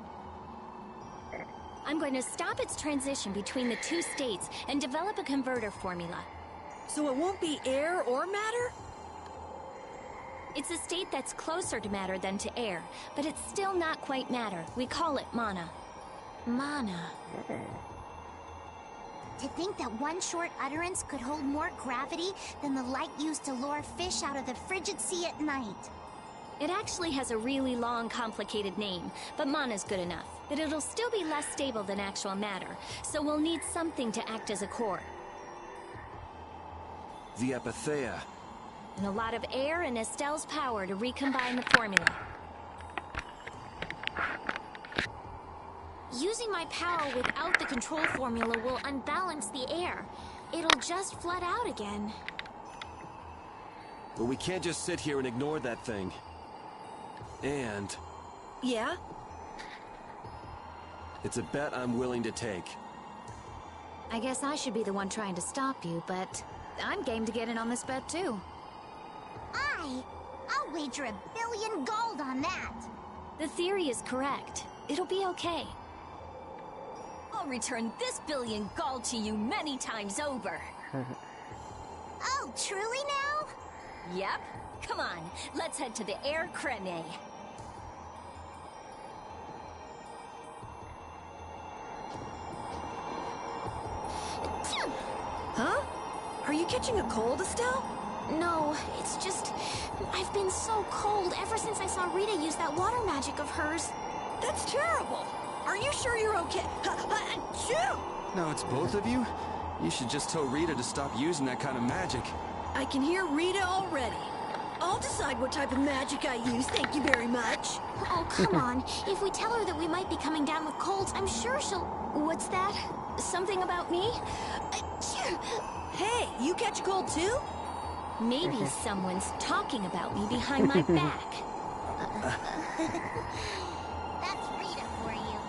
I'm going to stop its transition between the two states and develop a converter formula. So it won't be air or matter? It's a state that's closer to matter than to air, but it's still not quite matter. We call it mana. Mana. To think that one short utterance could hold more gravity than the light used to lure fish out of the frigid sea at night. It actually has a really long, complicated name, but mana's good enough. But it'll still be less stable than actual matter, so we'll need something to act as a core. The Epithea. And a lot of air and Estelle's power to recombine the formula. Using my power without the control formula will unbalance the air. It'll just flood out again. But we can't just sit here and ignore that thing. And... Yeah? It's a bet I'm willing to take. I guess I should be the one trying to stop you, but I'm game to get in on this bet too. I'll wager $1 billion gold on that. The theory is correct. It'll be okay. I'll return this $1 billion gold to you many times over. Oh, truly now? Yep. Come on, let's head to the air crane. Huh? Are you catching a cold, Estelle? No, it's just... I've been so cold ever since I saw Rita use that water magic of hers. That's terrible. Are you sure you're okay? Achoo! Now it's both of you? You should just tell Rita to stop using that kind of magic. I can hear Rita already. I'll decide what type of magic I use, thank you very much. Oh, come on. If we tell her that we might be coming down with colds, I'm sure she'll... What's that? Something about me? Hey, you catch a cold too? Maybe someone's talking about me behind my back. That's Rita for you.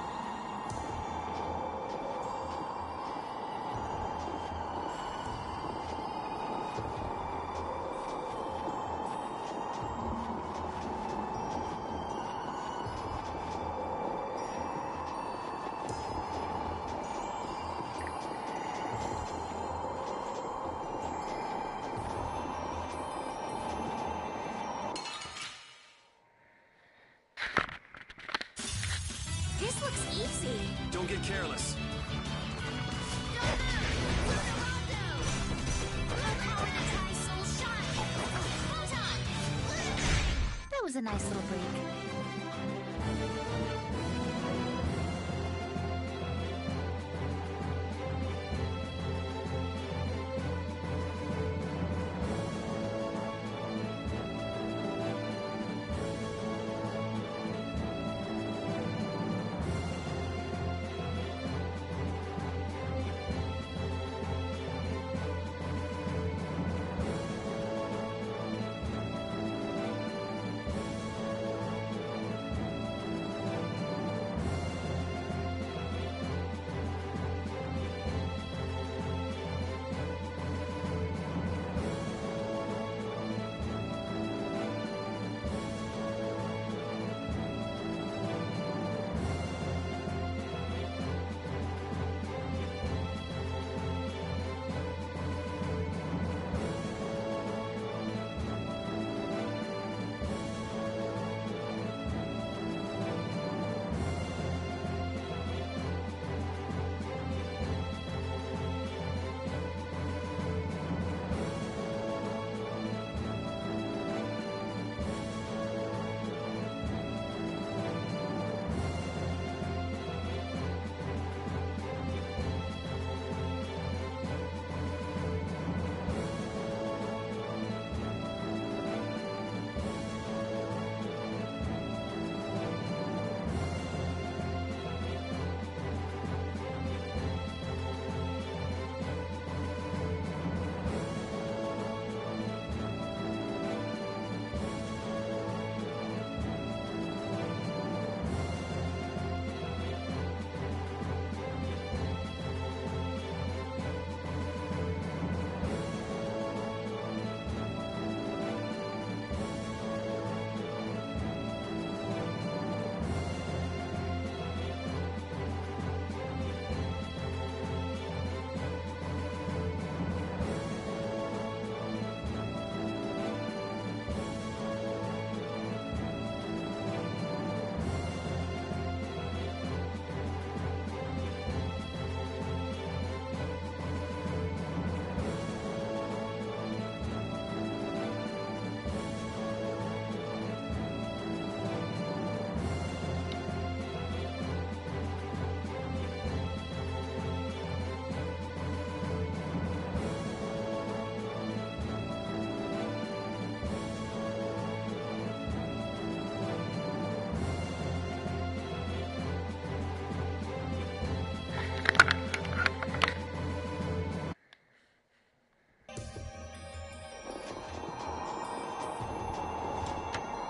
This looks easy. Don't get careless. That was a nice little break.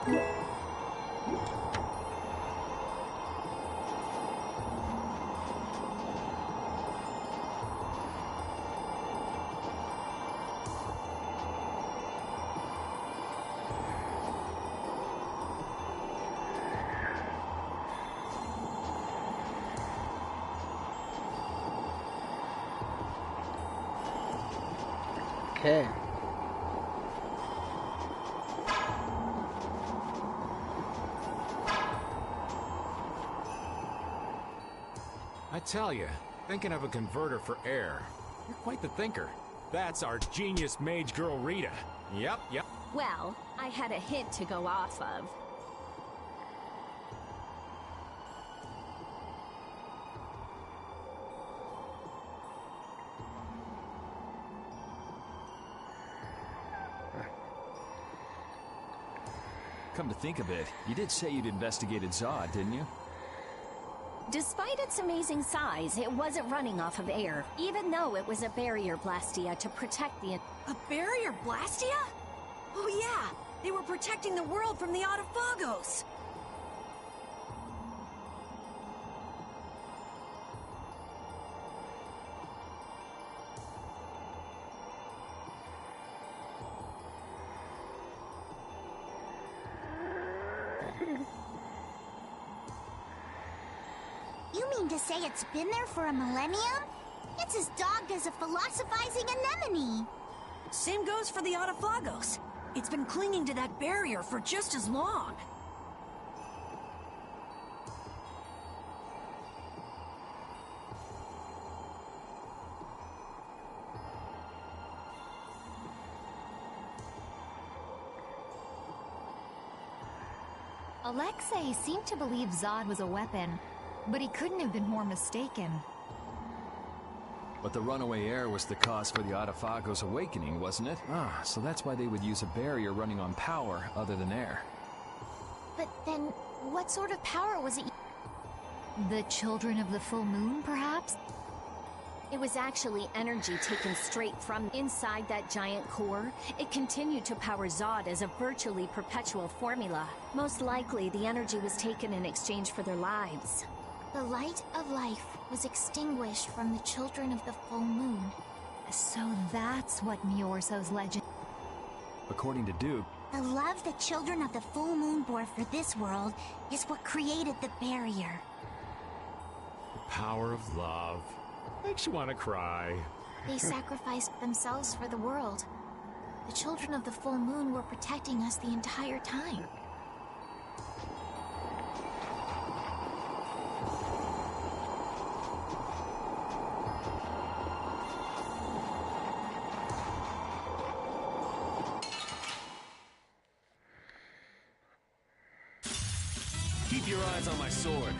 Okay. I tell you, thinking of a converter for air. You're quite the thinker. That's our genius mage girl Rita. Yep. Well, I had a hint to go off of. Come to think of it, you did say you'd investigated Zod, didn't you? Despite its amazing size, it wasn't running off of air, even though it was a barrier blastia to protect the... A barrier blastia? Oh yeah, they were protecting the world from the Autophagos. You mean to say it's been there for a millennium? It's as dogged as a philosophizing anemone. Same goes for the Autophagos. It's been clinging to that barrier for just as long. Alexei seemed to believe Zod was a weapon, but he couldn't have been more mistaken. But the runaway air was the cause for the Autophagos awakening, wasn't it? Ah, so that's why they would use a barrier running on power other than air. But then, what sort of power was it? The children of the full moon, perhaps? It was actually energy taken straight from inside that giant core. It continued to power Zod as a virtually perpetual formula. Most likely, the energy was taken in exchange for their lives. The light of life was extinguished from the children of the full moon. So that's what Miorso's legend... According to Duke, the love the children of the full moon bore for this world is what created the barrier. The power of love. Makes you want to cry. They sacrificed themselves for the world. The children of the full moon were protecting us the entire time. Keep your eyes on my sword.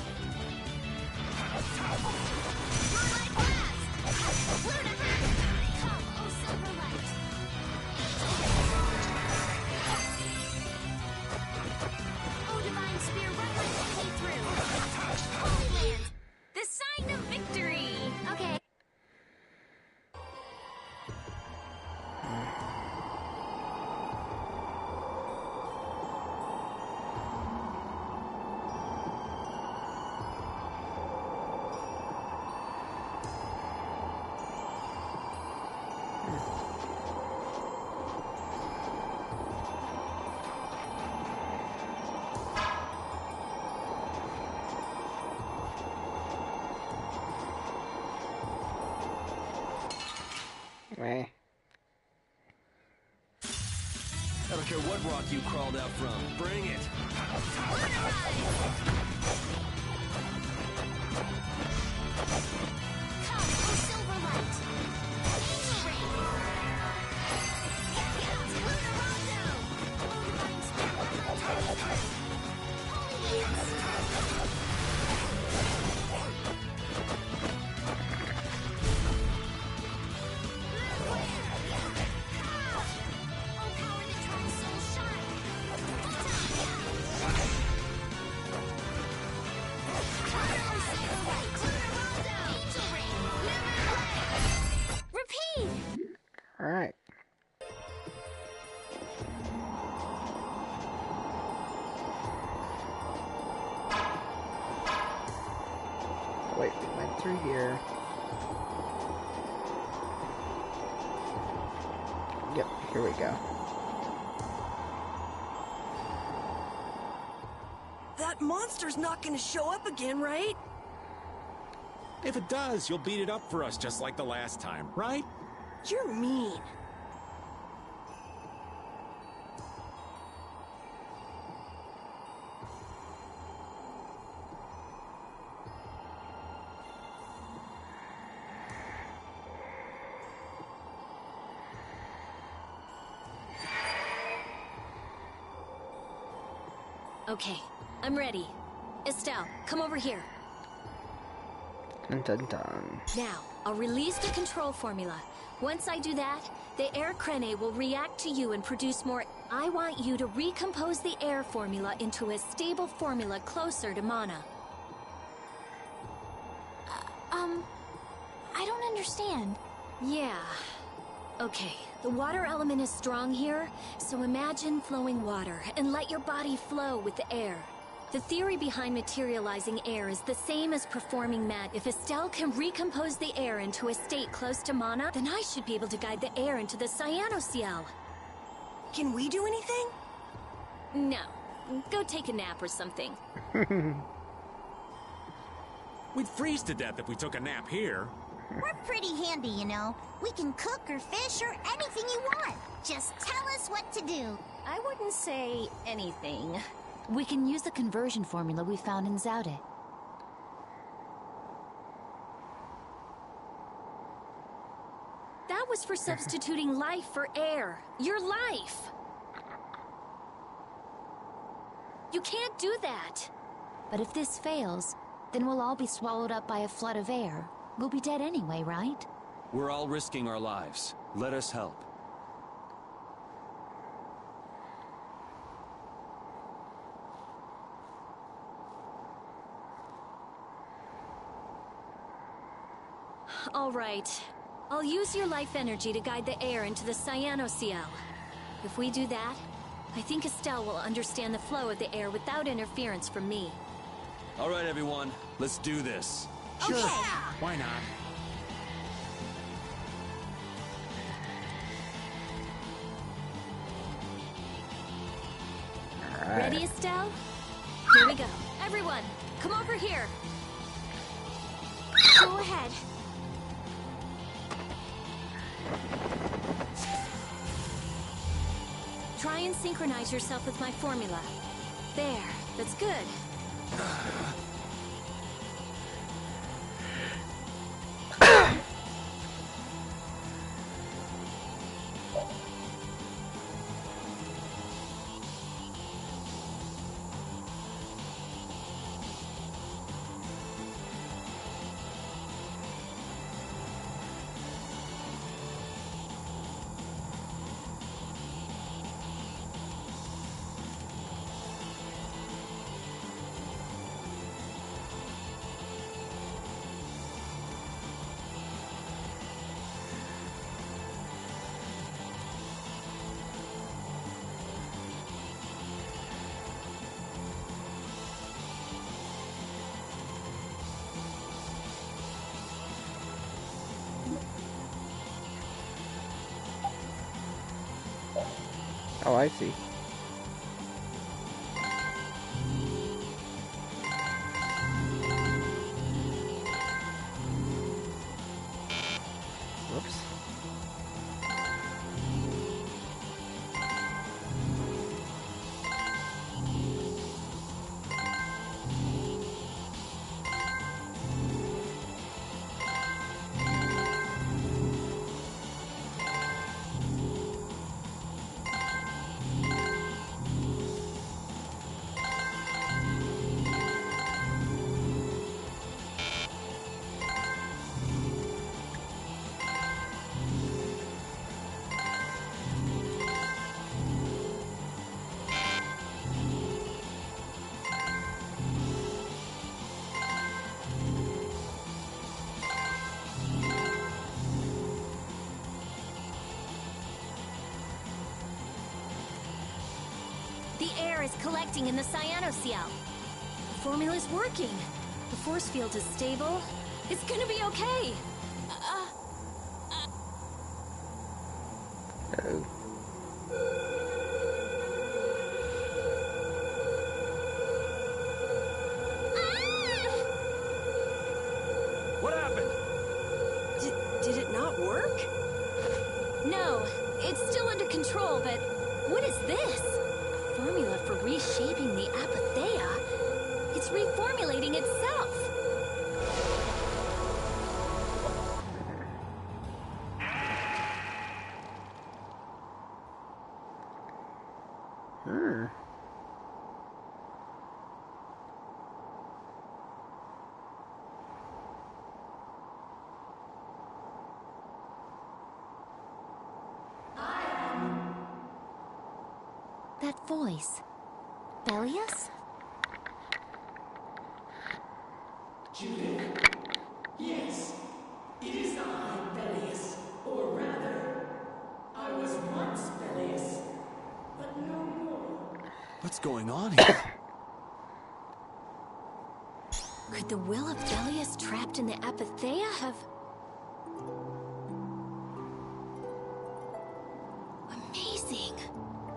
The sign of victory! Okay. Meh. I don't care what rock you crawled out from. Bring it. through here. Yep, here we go. That monster's not gonna show up again, right? If it does, you'll beat it up for us just like the last time, right? You're mean. Okay, I'm ready. Estelle, come over here. Dun dun dun. Now, I'll release the control formula. Once I do that, the air crene will react to you and produce more. I want you to recompose the air formula into a stable formula closer to mana. I don't understand. Yeah. Okay, the water element is strong here, so imagine flowing water and let your body flow with the air. The theory behind materializing air is the same as performing magic. If Estelle can recompose the air into a state close to mana, then I should be able to guide the air into the Cyanoceal. Can we do anything? No. Go take a nap or something. We'd freeze to death if we took a nap here. We're pretty handy, you know. We can cook or fish or anything you want. Just tell us what to do. I wouldn't say anything. We can use the conversion formula we found in Zaude. That was for substituting life for air. Your life! You can't do that! But if this fails, then we'll all be swallowed up by a flood of air. We'll be dead anyway, right? We're all risking our lives. Let us help. All right. I'll use your life energy to guide the air into the Cyanoceal. If we do that, I think Estelle will understand the flow of the air without interference from me. All right, everyone. Let's do this. Sure. Why not? All right. Ready, Estelle? Here we go. Everyone, come over here. Go ahead. Try and synchronize yourself with my formula. There, that's good. Oh, I see. Whoops. The air is collecting in the Cyanoceal. The formula's working. The force field is stable. It's gonna be okay. Uh-oh. What happened? Did it not work? No, it's still under control, but what is this? A formula for reshaping the Apatheia? It's reformulating itself. That voice. Bellius? Judith? Yes, it is I, Bellius. Or rather, I was once Bellius, but no more. What's going on here? Could the will of Bellius trapped in the Apatheia have... Amazing!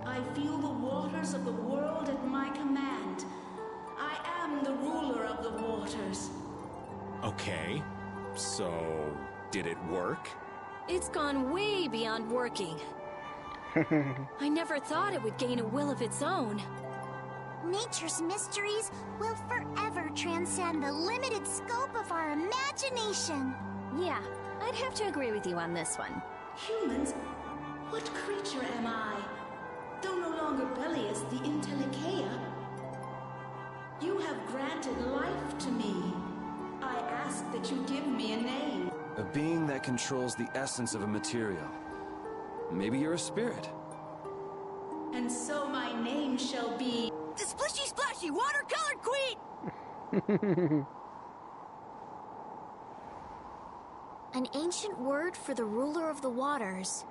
I feel the waters of the world at my command. I am the ruler of the waters. Okay, so did it work? It's gone way beyond working. I never thought it would gain a will of its own. Nature's mysteries will forever transcend the limited scope of our imagination. Yeah, I'd have to agree with you on this one. Humans? What creature am I? Though no longer Bellius the Intellicaea, you have granted life to me. I ask that you give me a name. A being that controls the essence of a material. Maybe you're a spirit. And so my name shall be... The Splishy Splashy Watercolored Queen! An ancient word for the ruler of the waters.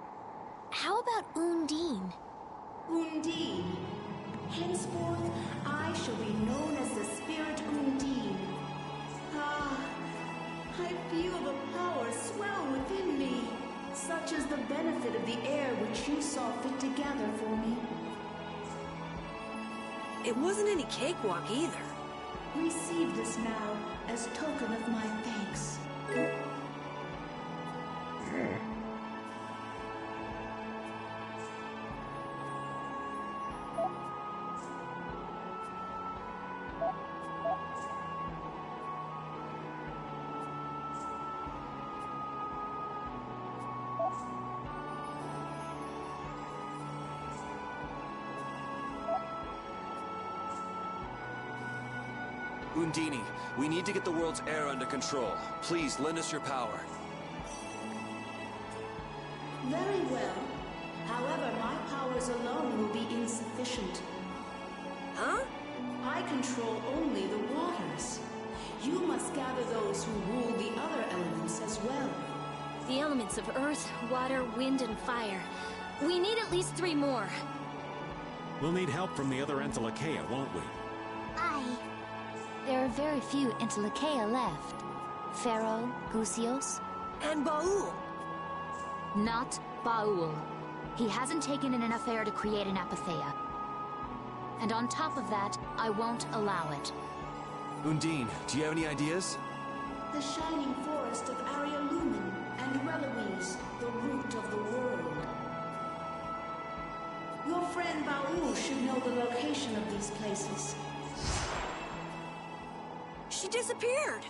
How about Undine? Undine. Henceforth, I shall be known as the spirit Undine. Ah, I feel the power swell within me. Such is the benefit of the air which you saw fit to gather for me. It wasn't any cakewalk either. Receive this now as token of my thanks. Undine, we need to get the world's air under control. Please, lend us your power. Very well. However, my powers alone will be insufficient. Huh? I control only the waters. You must gather those who rule the other elements as well. The elements of earth, water, wind, and fire. We need at least 3 more. We'll need help from the other Entelikeia, won't we? There are very few Entelikeia left. Pharaoh, Gusios, and Baul. Not Baul. He hasn't taken in enough air to create an Apatheia. And on top of that, I won't allow it. Undine, do you have any ideas? The shining forest of Arialumen and Reloise, the root of the world. Your friend Baul should know the location of these places. She disappeared!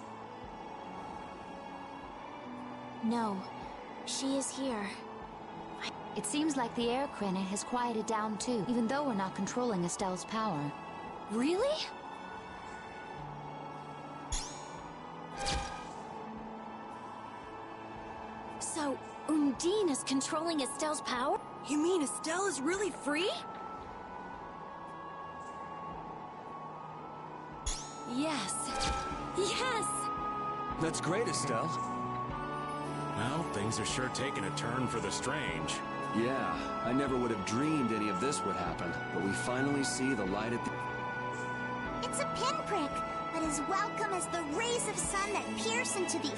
No, she is here. It seems like the air crenate has quieted down too, even though we're not controlling Estelle's power. Really? So, Undine is controlling Estelle's power? You mean Estelle is really free? Yes. Yes! That's great, Estelle. Well, things are sure taking a turn for the strange. Yeah, I never would have dreamed any of this would happen, but we finally see the light at the... It's a pinprick, but as welcome as the rays of sun that pierce into the...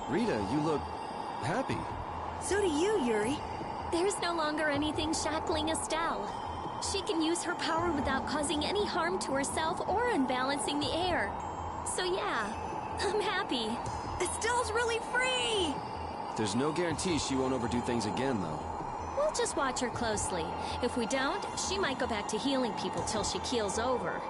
Rita, you look happy. So do you, Yuri. There's no longer anything shackling Estelle. She can use her power without causing any harm to herself or unbalancing the air. So yeah, I'm happy. Estelle's really free! There's no guarantee she won't overdo things again, though. We'll just watch her closely. If we don't, she might go back to healing people till she keels over.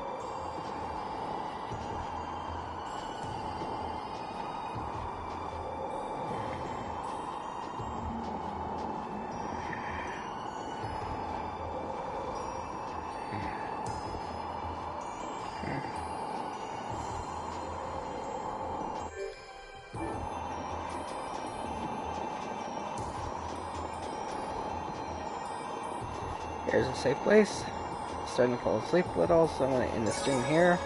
Here's a safe place. Starting to fall asleep a little, so I'm going to end the stream here.